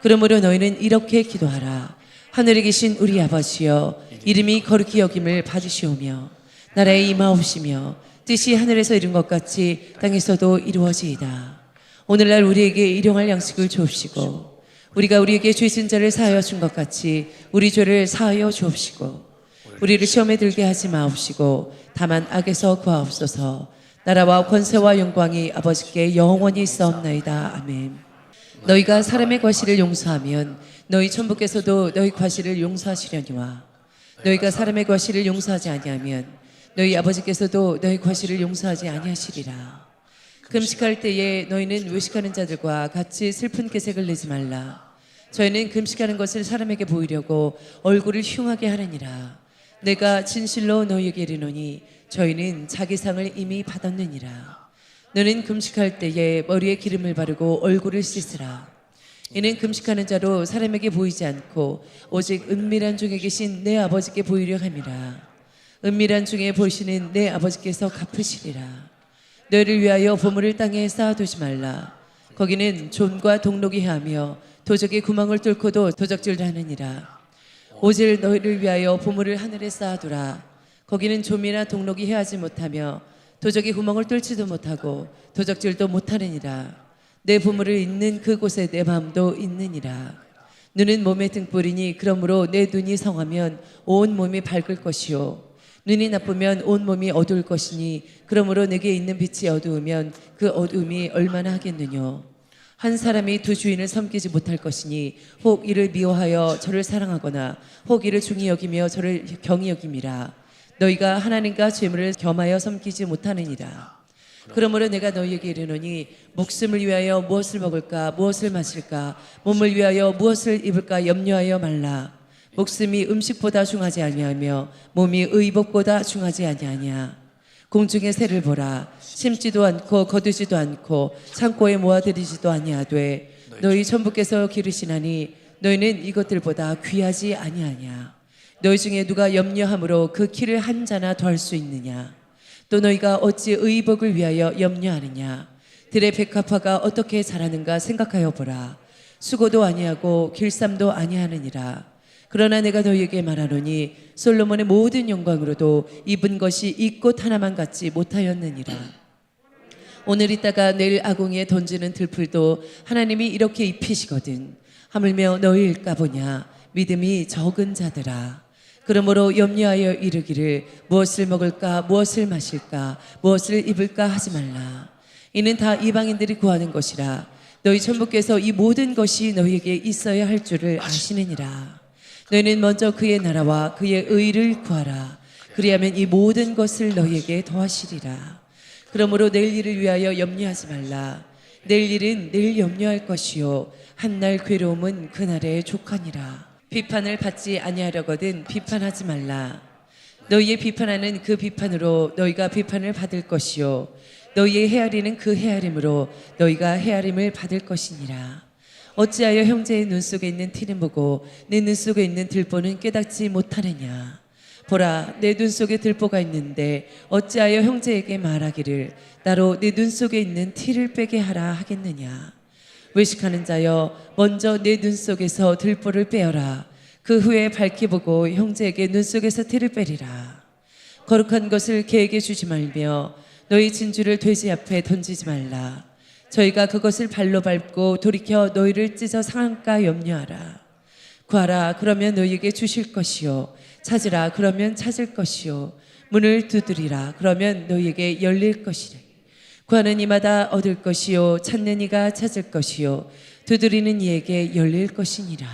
그러므로 너희는 이렇게 기도하라. 하늘에 계신 우리 아버지여 이름이 거룩히 여김을 받으시오며 나라에 임하옵시며 뜻이 하늘에서 이룬 것 같이 땅에서도 이루어지이다. 오늘날 우리에게 일용할 양식을 주옵시고 우리가 우리에게 죄 지은 자를 사하여 준 것 같이 우리 죄를 사하여 주옵시고 우리를 시험에 들게 하지 마옵시고 다만 악에서 구하옵소서. 나라와 권세와 영광이 아버지께 영원히 있사옵나이다. 아멘. 너희가 사람의 과실을 용서하면 너희 천부께서도 너희 과실을 용서하시려니와 너희가 사람의 과실을 용서하지 아니하면 너희 아버지께서도 너희 과실을 용서하지 아니하시리라. 금식할 때에 너희는 외식하는 자들과 같이 슬픈 꾀색을 내지 말라. 저희는 금식하는 것을 사람에게 보이려고 얼굴을 흉하게 하느니라. 내가 진실로 너희에게 이르노니 저희는 자기 상을 이미 받았느니라. 너는 금식할 때에 머리에 기름을 바르고 얼굴을 씻으라. 이는 금식하는 자로 사람에게 보이지 않고 오직 은밀한 중에 계신 내 아버지께 보이려 함이라. 은밀한 중에 보시는 내 아버지께서 갚으시리라. 너희를 위하여 보물을 땅에 쌓아두지 말라. 거기는 좀과 동록이 헤하며 도적의 구멍을 뚫고도 도적질을 하느니라. 오직 너희를 위하여 보물을 하늘에 쌓아두라. 거기는 좀이나 동록이 헤하지 못하며 도적의 구멍을 뚫지도 못하고 도적질도 못하느니라. 내 보물을 있는 그곳에 내 마음도 있느니라. 눈은 몸의 등불이니 그러므로 내 눈이 성하면 온 몸이 밝을 것이요 눈이 나쁘면 온 몸이 어두울 것이니 그러므로 내게 있는 빛이 어두우면 그 어두움이 얼마나 하겠느뇨. 한 사람이 두 주인을 섬기지 못할 것이니 혹 이를 미워하여 저를 사랑하거나 혹 이를 중히 여기며 저를 경히 여김이라. 너희가 하나님과 재물을 겸하여 섬기지 못하느니라. 그러므로 내가 너희에게 이르노니 목숨을 위하여 무엇을 먹을까 무엇을 마실까 몸을 위하여 무엇을 입을까 염려하여 말라. 목숨이 음식보다 중하지 아니하며 몸이 의복보다 중하지 아니하냐. 공중의 새를 보라. 심지도 않고 거두지도 않고 창고에 모아들이지도 아니하되 너희 천부께서 기르시나니 너희는 이것들보다 귀하지 아니하냐. 너희 중에 누가 염려함으로 그 키를 한 자나 더할 수 있느냐. 또 너희가 어찌 의복을 위하여 염려하느냐. 들의 백합화가 어떻게 자라는가 생각하여 보라. 수고도 아니하고 길쌈도 아니하느니라. 그러나 내가 너희에게 말하노니 솔로몬의 모든 영광으로도 입은 것이 이 꽃 하나만 같지 못하였느니라. 오늘 있다가 내일 아궁이에 던지는 들풀도 하나님이 이렇게 입히시거든. 하물며 너희일까 보냐. 믿음이 적은 자들아. 그러므로 염려하여 이르기를 무엇을 먹을까 무엇을 마실까 무엇을 입을까 하지 말라. 이는 다 이방인들이 구하는 것이라. 너희 천부께서 이 모든 것이 너희에게 있어야 할 줄을 아시느니라. 너희는 먼저 그의 나라와 그의 의를 구하라. 그리하면 이 모든 것을 너희에게 더하시리라. 그러므로 내일 일을 위하여 염려하지 말라. 내일 일은 내일 염려할 것이요 한날 괴로움은 그날에 족하니라. 비판을 받지 아니하려거든 비판하지 말라. 너희의 비판하는 그 비판으로 너희가 비판을 받을 것이요 너희의 헤아리는 그 헤아림으로 너희가 헤아림을 받을 것이니라. 어찌하여 형제의 눈 속에 있는 티는 보고 내 눈 속에 있는 들보는 깨닫지 못하느냐. 보라, 내 눈 속에 들보가 있는데 어찌하여 형제에게 말하기를 나로 내 눈 속에 있는 티를 빼게 하라 하겠느냐. 외식하는 자여, 먼저 내 눈 속에서 들보를 빼어라. 그 후에 밝히 보고 형제에게 눈 속에서 티를 빼리라. 거룩한 것을 개에게 주지 말며 너희 진주를 돼지 앞에 던지지 말라. 저희가 그것을 발로 밟고 돌이켜 너희를 찢어 상할까 염려하라. 구하라, 그러면 너희에게 주실 것이요 찾으라, 그러면 찾을 것이요 문을 두드리라, 그러면 너희에게 열릴 것이라. 구하는 이마다 얻을 것이요 찾는 이가 찾을 것이요 두드리는 이에게 열릴 것이니라.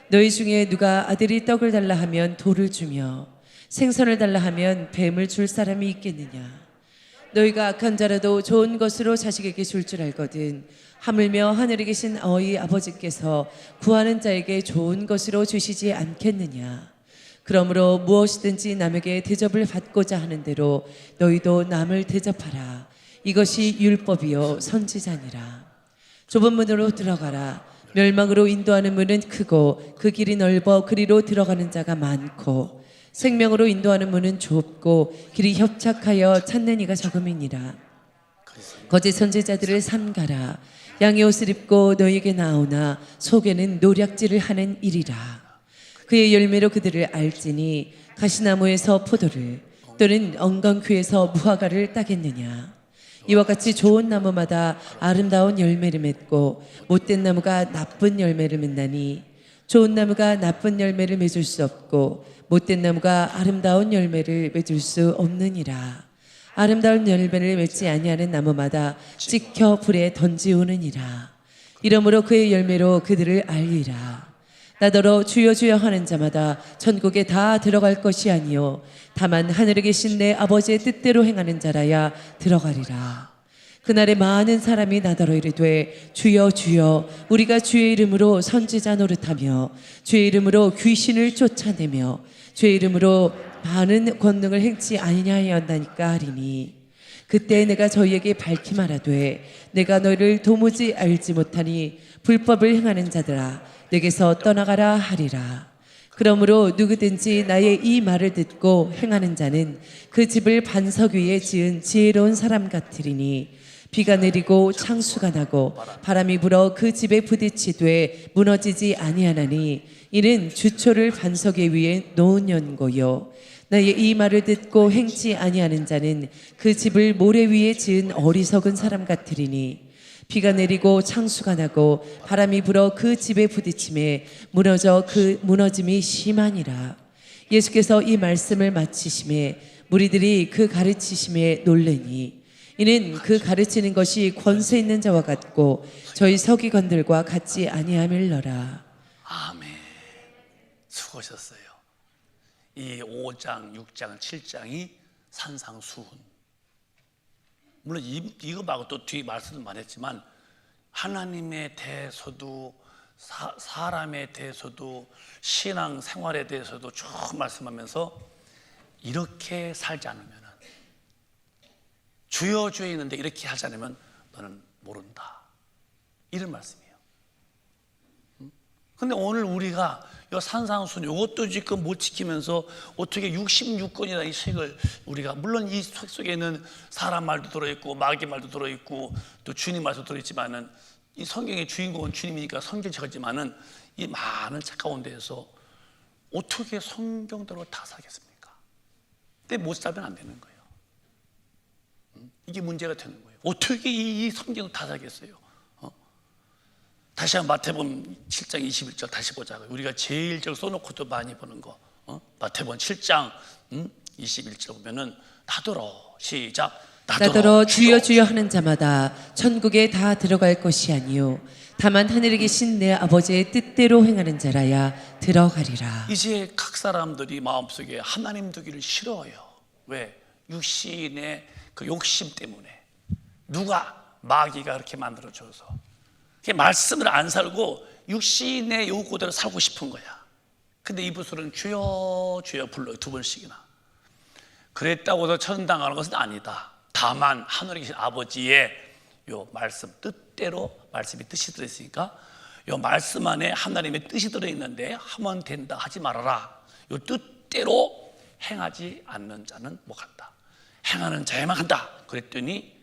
너희 중에 누가 아들이 떡을 달라 하면 돌을 주며 생선을 달라 하면 뱀을 줄 사람이 있겠느냐. 너희가 악한 자라도 좋은 것으로 자식에게 줄 줄 알거든. 하물며 하늘에 계신 너희 아버지께서 구하는 자에게 좋은 것으로 주시지 않겠느냐. 그러므로 무엇이든지 남에게 대접을 받고자 하는 대로 너희도 남을 대접하라. 이것이 율법이요 선지자니라. 좁은 문으로 들어가라. 멸망으로 인도하는 문은 크고 그 길이 넓어 그리로 들어가는 자가 많고 생명으로 인도하는 문은 좁고 길이 협착하여 찾는 이가 적음이니라. 거짓 선지자들을 삼가라. 양의 옷을 입고 너희에게 나오나 속에는 노략질을 하는 일이라. 그의 열매로 그들을 알지니 가시나무에서 포도를 또는 엉겅퀴에서 무화과를 따겠느냐. 이와 같이 좋은 나무마다 아름다운 열매를 맺고 못된 나무가 나쁜 열매를 맺나니 좋은 나무가 나쁜 열매를 맺을 수 없고 못된 나무가 아름다운 열매를 맺을 수 없느니라. 아름다운 열매를 맺지 아니하는 나무마다 찍혀 불에 던지우느니라. 이러므로 그의 열매로 그들을 알리라. 나더러 주여 주여 하는 자마다 천국에 다 들어갈 것이 아니요 다만 하늘에 계신 내 아버지의 뜻대로 행하는 자라야 들어가리라. 그날에 많은 사람이 나더러 이르되 주여 주여 우리가 주의 이름으로 선지자 노릇하며 주의 이름으로 귀신을 쫓아내며 주의 이름으로 많은 권능을 행치 아니하였나이까 하리니 그때 내가 저희에게 밝히 말하되 내가 너희를 도무지 알지 못하니 불법을 행하는 자들아 내게서 떠나가라 하리라. 그러므로 누구든지 나의 이 말을 듣고 행하는 자는 그 집을 반석 위에 지은 지혜로운 사람 같으리니 비가 내리고 창수가 나고 바람이 불어 그 집에 부딪히되 무너지지 아니하나니 이는 주초를 반석 위에 놓은 연고요. 나의 이 말을 듣고 행치 아니하는 자는 그 집을 모래 위에 지은 어리석은 사람 같으리니 비가 내리고 창수가 나고 바람이 불어 그 집에 부딪힘에 무너져 그 무너짐이 심하니라. 예수께서 이 말씀을 마치심에 무리들이 그 가르치심에 놀래니 이는 그 가르치는 것이 권세 있는 자와 같고 저희 서기관들과 같지 아니함일러라. 아멘. 수고하셨어요. 이 5장, 6장, 7장이 산상수훈. 물론 이거 말고 또 뒤에 말씀도 많이 했지만 하나님에 대해서도 사람에 대해서도 신앙 생활에 대해서도 쭉 말씀하면서 이렇게 살지 않으면 주여 주여 있는데 이렇게 하지 않으면 너는 모른다, 이런 말씀이에요. 근데 오늘 우리가 이 산상순 이것도 지금 못 지키면서 어떻게 66권이나 이 책을 우리가, 물론 이 책 속에는 사람 말도 들어있고 마귀 말도 들어있고 또 주님 말도 들어있지만은 이 성경의 주인공은 주님이니까 성경책이지만은 이 많은 책 가운데에서 어떻게 성경대로 다 살겠습니까? 근데 못 살면 안 되는 거예요. 이게 문제가 되는 거예요. 어떻게 이 성경을 다 살겠어요? 다시 한번 마태복음 7장 21절 다시 보자고요. 우리가 제일 저 써놓고도 많이 보는 거, 마태복음 7장 21절 보면은 나더러, 시작, 나더러 주여 주여 하는 자마다 천국에 다 들어갈 것이 아니요 다만 하늘에 계신 내 아버지의 뜻대로 행하는 자라야 들어가리라. 이제 각 사람들이 마음속에 하나님 두기를 싫어해요. 왜? 육신의 그 욕심 때문에. 누가? 마귀가 그렇게 만들어줘서 말씀을 안 살고 육신의 요구대로 살고 싶은 거야. 근데 이브스는 주여 주여 불러요, 2번씩이나. 그랬다고 해서 천당하는 것은 아니다. 다만 하늘에 계신 아버지의 요 말씀 뜻대로, 말씀이 뜻이 들어있으니까 요 말씀 안에 하나님의 뜻이 들어있는데 하면 된다, 하지 말아라, 요 뜻대로 행하지 않는 자는 못 간다, 행하는 자에만 간다. 그랬더니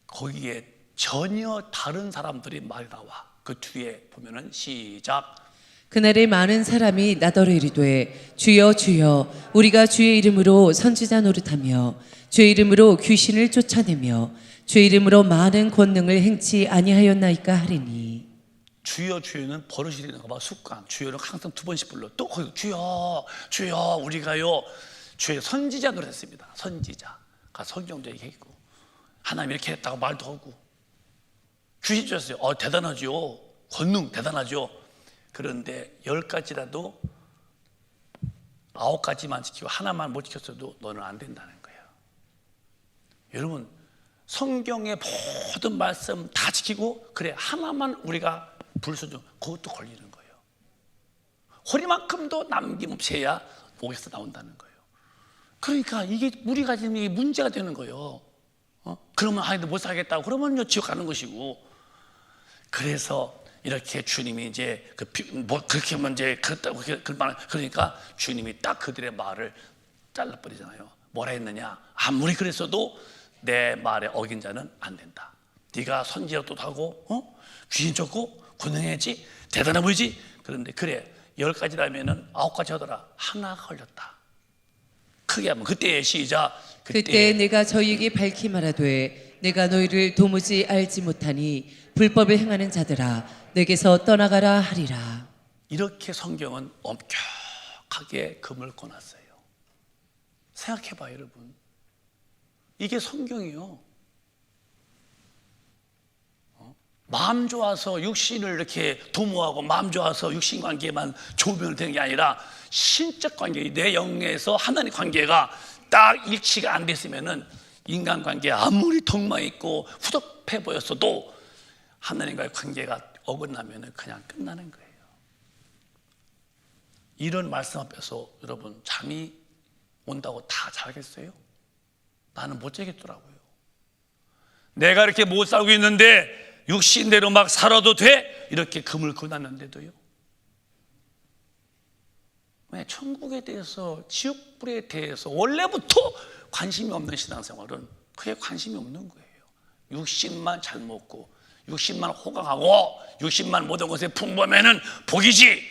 거기에 전혀 다른 사람들이 말이 나와. 그 뒤에 보면은 시작. 그날에 많은 사람이 나더러 이르되 주여 주여 우리가 주의 이름으로 선지자 노릇하며 주의 이름으로 귀신을 쫓아내며 주의 이름으로 많은 권능을 행치 아니하였나이까 하리니. 주여 주여는 버릇이 되는 거 봐, 습관. 주여는 항상 2번씩 불러. 또 거기 주여 주여 우리가요 주의 선지자 노릇했습니다. 선지자가 성경도 얘기했고 하나님 이렇게 했다고 말도 하고 귀신 쫓았어요. 대단하죠. 권능 대단하죠. 그런데 10가지라도 9가지만 지키고 하나만 못 지켰어도 너는 안 된다는 거예요. 여러분, 성경의 모든 말씀 다 지키고 그래 하나만 우리가 불순종, 그것도 걸리는 거예요. 허리만큼도 남김없이 해야 목에서 나온다는 거예요. 그러니까 이게 우리가 지금 이게 문제가 되는 거예요. 그러면 아이도 못 살겠다고 그러면요 지옥 가는 것이고. 그래서 이렇게 주님이 이제 그렇게 하면 이제 그렇다고 그러니까 주님이 딱 그들의 말을 잘라버리잖아요. 뭐라 했느냐? 아무리 그랬어도 내 말에 어긴 자는 안 된다. 네가 선지자도 하고 귀신 쫓고 권능해야지, 대단해 보이지. 그런데 그래 10가지라면은 9가지 하더라. 하나 걸렸다. 크게 하면 그때 시작. 그때 내가 저희에게 밝히 말하되 내가 너희를 도무지 알지 못하니 불법을 행하는 자들아 내게서 떠나가라 하리라. 이렇게 성경은 엄격하게 금을 꺼놨어요. 생각해봐요, 여러분. 이게 성경이요. 마음 좋아서 육신을 이렇게 도모하고 마음 좋아서 육신 관계만 좋으면 되는 게 아니라 신적 관계, 내 영에서 하나님 관계가 딱 일치가 안 됐으면은 인간관계 아무리 덕망 있고 후덥해 보였어도 하나님과의 관계가 어긋나면 그냥 끝나는 거예요. 이런 말씀 앞에서 여러분 잠이 온다고 다 자겠어요? 나는 못 자겠더라고요. 내가 이렇게 못 살고 있는데 육신대로 막 살아도 돼? 이렇게 금을 그어놨는데도요. 왜 천국에 대해서 지옥불에 대해서 원래부터 관심이 없는 신앙생활은 그게 관심이 없는 거예요. 육신만 잘 먹고 육신만 호강하고 육신만 모든 것에 풍부하면은 복이지,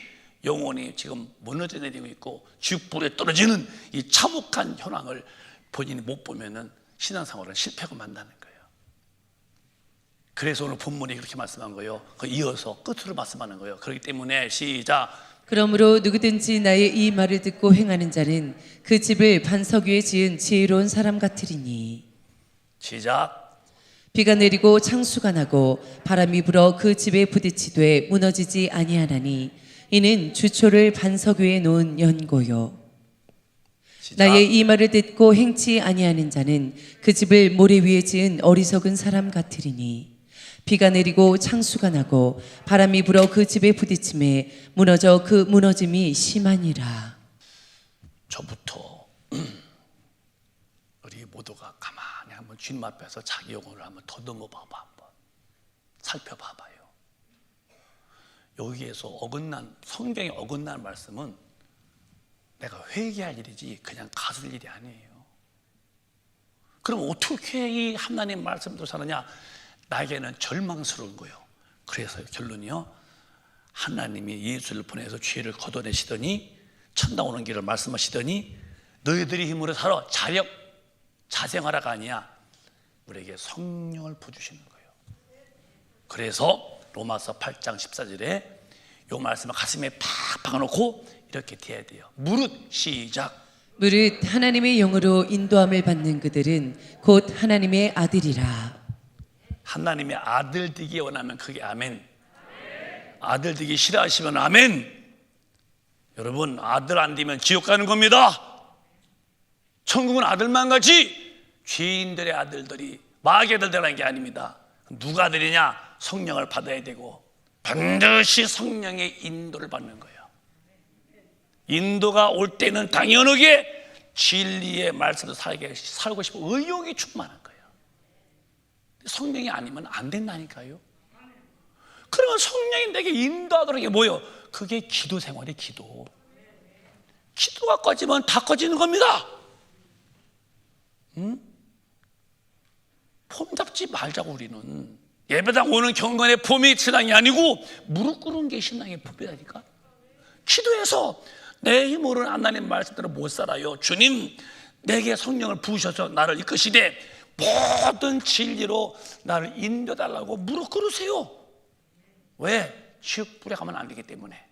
영혼이 지금 무너져 내리고 있고 지옥불에 떨어지는 이 참혹한 현황을 본인이 못 보면은 신앙생활은 실패가 만나는 거예요. 그래서 오늘 본문이 그렇게 말씀한 거예요. 이어서 끝으로 말씀하는 거예요. 그렇기 때문에 시작. 그러므로 누구든지 나의 이 말을 듣고 행하는 자는 그 집을 반석 위에 지은 지혜로운 사람 같으리니. 시작. 비가 내리고 창수가 나고 바람이 불어 그 집에 부딪히되 무너지지 아니하나니 이는 주초를 반석 위에 놓은 연고요. 시작. 나의 이 말을 듣고 행치 아니하는 자는 그 집을 모래 위에 지은 어리석은 사람 같으리니. 비가 내리고 창수가 나고 바람이 불어 그 집에 부딪힘에 무너져 그 무너짐이 심하니라. 저부터 우리 모두가 가만히 한번 주님 앞에서 자기 영혼을 한번 더듬어 봐봐, 한번 살펴봐봐요. 여기에서 어긋난, 성경에 어긋난 말씀은 내가 회개할 일이지 그냥 가질 일이 아니에요. 그럼 어떻게 이 하나님 말씀대로 사느냐? 나에게는 절망스러운 거예요. 그래서 결론이요, 하나님이 예수를 보내서 죄를 걷어내시더니 천당 오는 길을 말씀하시더니 너희들이 힘으로 살아 자생하라가 아니야, 우리에게 성령을 부어주시는 거예요. 그래서 로마서 8장 14절에 이 말씀을 가슴에 팍 박아놓고 이렇게 돼야 돼요. 무릇 시작. 무릇 하나님의 영으로 인도함을 받는 그들은 곧 하나님의 아들이라. 하나님의 아들 되기 원하면 그게 아멘. 아들 되기 싫어하시면 아멘. 여러분, 아들 안 되면 지옥 가는 겁니다. 천국은 아들만 가지 죄인들의 아들들이 마귀 아들들이라는 게 아닙니다. 누가 아들이냐? 성령을 받아야 되고 반드시 성령의 인도를 받는 거예요. 인도가 올 때는 당연하게 진리의 말씀을 살고 싶어 의욕이 충만한 거예요. 성령이 아니면 안 된다니까요. 그러면 성령이 내게 인도하도록 게 뭐예요? 그게 기도 생활이 기도. 기도가 꺼지면 다 꺼지는 겁니다. 폼 잡지 말자고. 우리는 예배당 오는 경건의 폼이 신앙이 아니고 무릎 꿇은 게 신앙의 폼이라니까. 기도해서 내 힘으로는 하나님 말씀대로 못 살아요. 주님, 내게 성령을 부으셔서 나를 이끄시되 모든 진리로 나를 인도달라고 무릎 꿇으세요. 왜? 지옥불에 가면 안 되기 때문에.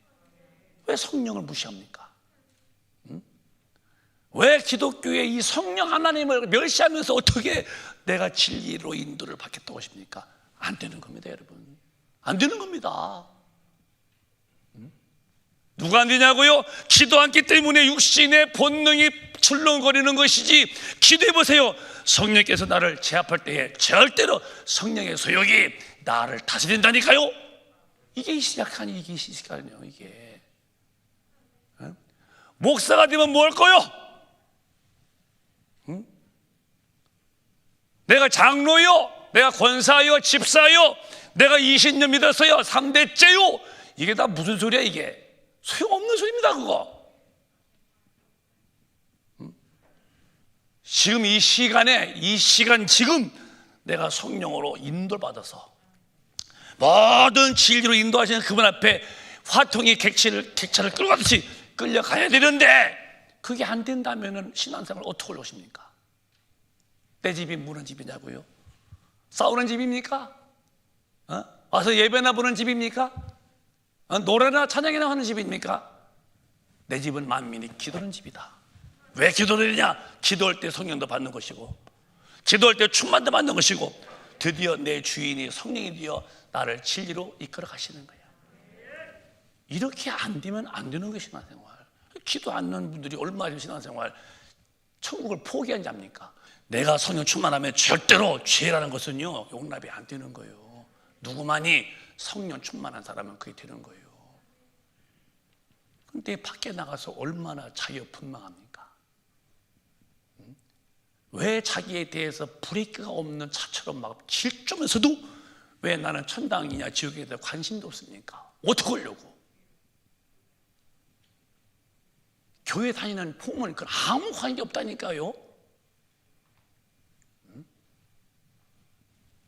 왜 성령을 무시합니까? 왜 기독교의 이 성령 하나님을 멸시하면서 어떻게 내가 진리로 인도를 받겠다고 하십니까? 안 되는 겁니다, 여러분. 안 되는 겁니다. 누가 안 되냐고요? 기도 않기 때문에 육신의 본능이 출렁거리는 것이지. 기도해 보세요. 성령께서 나를 제압할 때에 절대로 성령의 소욕이 나를 다스린다니까요. 이게 시작하니 이게 시작하니요. 이게 목사가 되면 뭐 할 거요? 내가 장로요, 내가 권사요, 집사요, 내가 20년 믿었어요, 3대째요. 이게 다 무슨 소리야? 이게 소용없는 소리입니다. 그거 지금 이 시간에, 이 시간 지금 내가 성령으로 인도를 받아서 모든 진리로 인도하시는 그분 앞에 화통이 객차를 끌고 가듯이 끌려가야 되는데 그게 안 된다면 신앙생활 어떻게 올라오십니까? 내 집이 무는 집이냐고요? 싸우는 집입니까? 와서 예배나 보는 집입니까? 노래나 찬양이나 하는 집입니까? 내 집은 만민이 기도하는 집이다. 왜 기도를 하냐? 기도할 때 성령도 받는 것이고 기도할 때 충만도 받는 것이고 드디어 내 주인이 성령이 되어 나를 진리로 이끌어 가시는 거야. 이렇게 안 되면 안 되는 것이 신앙생활. 기도 않는 분들이 얼마나 신앙생활 천국을 포기한 자입니까? 내가 성령 충만하면 절대로 죄라는 것은요 용납이 안 되는 거예요. 누구만이 성령 충만한 사람은 그게 되는 거예요. 근데 밖에 나가서 얼마나 자유분방합니까? 왜 자기에 대해서 브레이크가 없는 차처럼 막 질주면서도 왜 나는 천당이냐 지옥에 대해 관심도 없습니까? 어떡하려고? 교회 다니는 부모는 그건 아무 관계 없다니까요.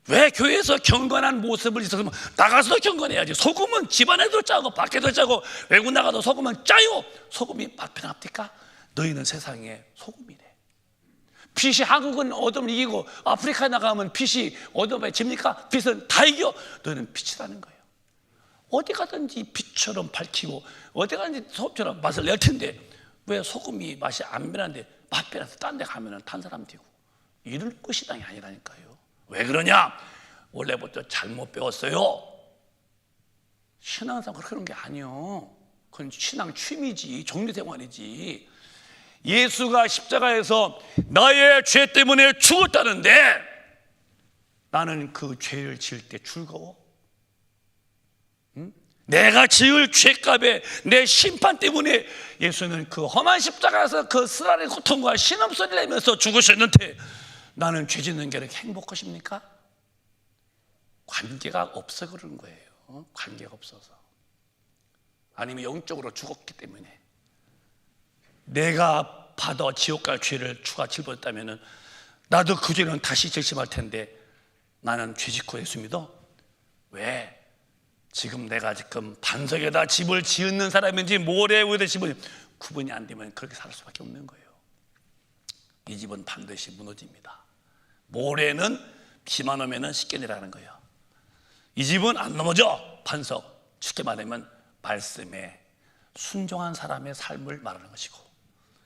왜 교회에서 경건한 모습을 있었으면 나가서도 경건해야지. 소금은 집안에도 짜고 밖에도 짜고 외국 나가도 소금은 짜요. 소금이 맛 편합니까? 너희는 세상에 소금이래. 빛이 한국은 어둠을 이기고 아프리카에 나가면 빛이 어둠에 집니까? 빛은 다 이겨. 너희는 빛이라는 거예요. 어디 가든지 빛처럼 밝히고 어디 가든지 소금처럼 맛을 낼 텐데 왜 소금이 맛이 안 변하는데 맛 변해서 딴 데 가면 탄 사람 되고 이럴 것이당이 아니라니까요. 왜 그러냐? 원래부터 잘못 배웠어요. 신앙생활 그런 게 아니요. 그건 신앙 취미지, 종교생활이지. 예수가 십자가에서 나의 죄 때문에 죽었다는데 나는 그 죄를 지을 때 즐거워? 응? 내가 지을 죄값에 내 심판 때문에 예수는 그 험한 십자가에서 그 쓰라린 고통과 신음소리를 내면서 죽으셨는데 나는 죄 짓는 게 이렇게 행복하십니까? 관계가 없어 그런 거예요. 관계가 없어서. 아니면 영적으로 죽었기 때문에. 내가 받아 지옥 갈 죄를 주가 짊어졌다면 나도 그 죄는 다시 결심할 텐데 나는 죄 짓고 예수 믿어? 왜? 지금 내가 지금 반석에다 집을 지은 사람인지 모래 위에다 집을 구분이 안 되면 그렇게 살 수밖에 없는 거예요. 이 집은 반드시 무너집니다. 모래는 비만 오면 쉽게 내려가는 거예요. 이 집은 안 넘어져. 반석. 쉽게 말하면 말씀에 순종한 사람의 삶을 말하는 것이고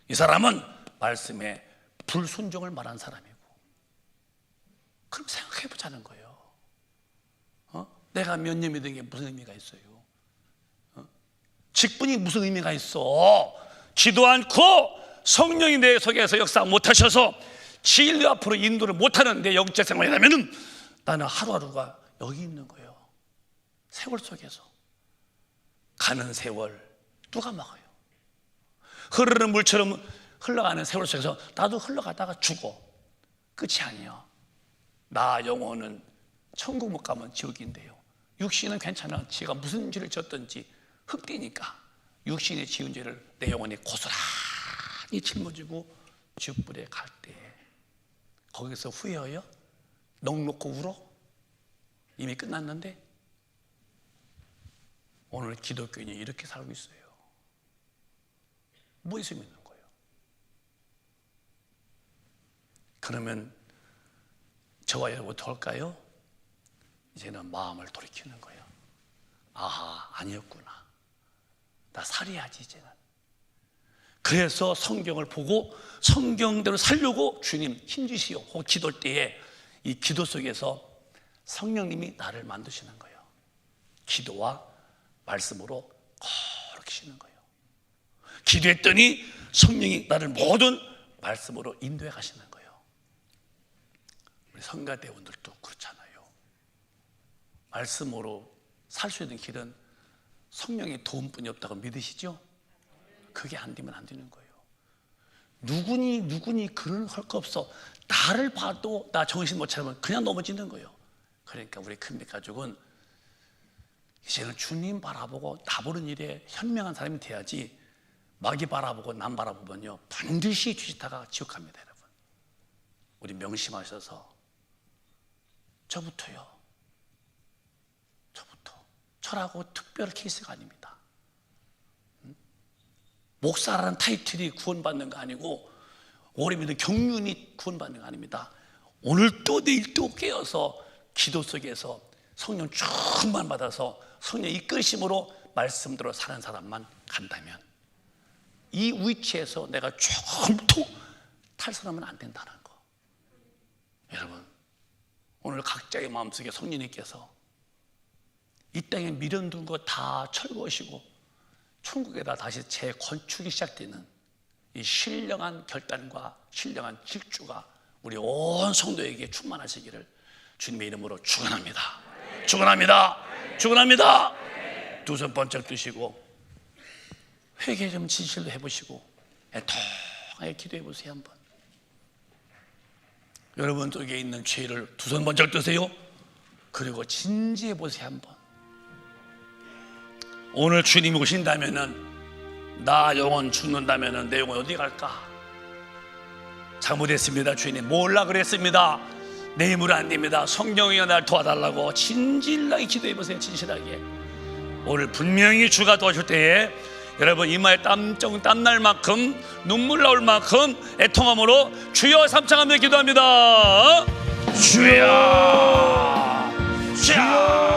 이 사람은 말씀에 불순종을 말한 사람이고 그럼 생각해 보자는 거예요. 내가 몇 년 믿은 게 무슨 의미가 있어요? 직분이 무슨 의미가 있어? 지도 않고 성령이 내 속에서 역사 못하셔서 진리 앞으로 인도를 못하는 내 영적 생활이라면 나는 하루하루가 여기 있는 거예요. 세월 속에서 가는 세월 누가 막아요? 흐르는 물처럼 흘러가는 세월 속에서 나도 흘러가다가 죽어. 끝이 아니에요. 나 영혼은 천국 못 가면 지옥인데요. 육신은 괜찮아. 지가 무슨 죄를 졌든지 흙되니까 육신이 지은 죄를 내 영혼이 고스란히 짊어지고 지옥불에 갈 때 거기서 후회해요? 넋놓고 울어? 이미 끝났는데? 오늘 기독교인이 이렇게 살고 있어요. 뭐 있으면 있는 거예요. 그러면 저와 여러분 어떨까요? 이제는 마음을 돌이키는 거예요. 아하, 아니었구나. 나 살해야지 이제는. 그래서 성경을 보고 성경대로 살려고 주님 힘주시오 혹 기도할 때에 이 기도 속에서 성령님이 나를 만드시는 거예요. 기도와 말씀으로 거룩히시는 거예요. 기도했더니 성령이 나를 모든 말씀으로 인도해 가시는 거예요. 우리 성가대원들도 그렇잖아요. 말씀으로 살 수 있는 길은 성령의 도움뿐이 없다고 믿으시죠? 그게 안 되면 안 되는 거예요. 누구니 그런 할 거 없어. 나를 봐도 나 정신 못 차리면 그냥 넘어지는 거예요. 그러니까 우리 큰빛 가족은 이제는 주님 바라보고 나 보는 일에 현명한 사람이 돼야지 마귀 바라보고 남 바라보면요 반드시 뒤지다가 지옥 갑니다. 여러분 우리 명심하셔서 저부터 저라고 특별 케이스가 아닙니다. 목사라는 타이틀이 구원받는 거 아니고 오래 믿은 경륜이 구원받는 거 아닙니다. 오늘 또 내일 또 깨어서 기도 속에서 성령 충만 받아서 성령 이끌심으로 말씀대로 사는 사람만 간다면 이 위치에서 내가 조금도 탈선하면 안 된다는 거. 여러분 오늘 각자의 마음속에 성령님께서 이 땅에 미련둔 거 다 철거하시고 천국에다 다시 재건축이 시작되는 이 신령한 결단과 신령한 질주가 우리 온 성도에게 충만하시기를 주님의 이름으로 축원합니다. 축원합니다. 축원합니다. 두 손 번쩍 드시고 회개 좀 진실로 해보시고 애통하게 기도해 보세요. 한번 여러분 속에 있는 죄를 두 손 번쩍 드세요. 그리고 진지해 보세요. 한번 오늘 주님이 오신다면은 나 영혼 죽는다면은 내 영혼 어디 갈까? 잘못했습니다. 주님 몰라 그랬습니다. 내 힘으로 안 됩니다. 성령이 날 도와달라고 진실하게 기도해 보세요. 진실하게. 오늘 분명히 주가 도와줄 때에 여러분 이마에 땀날 만큼 눈물 나올 만큼 애통함으로 주여 삼창하며 기도합니다. 주여 주여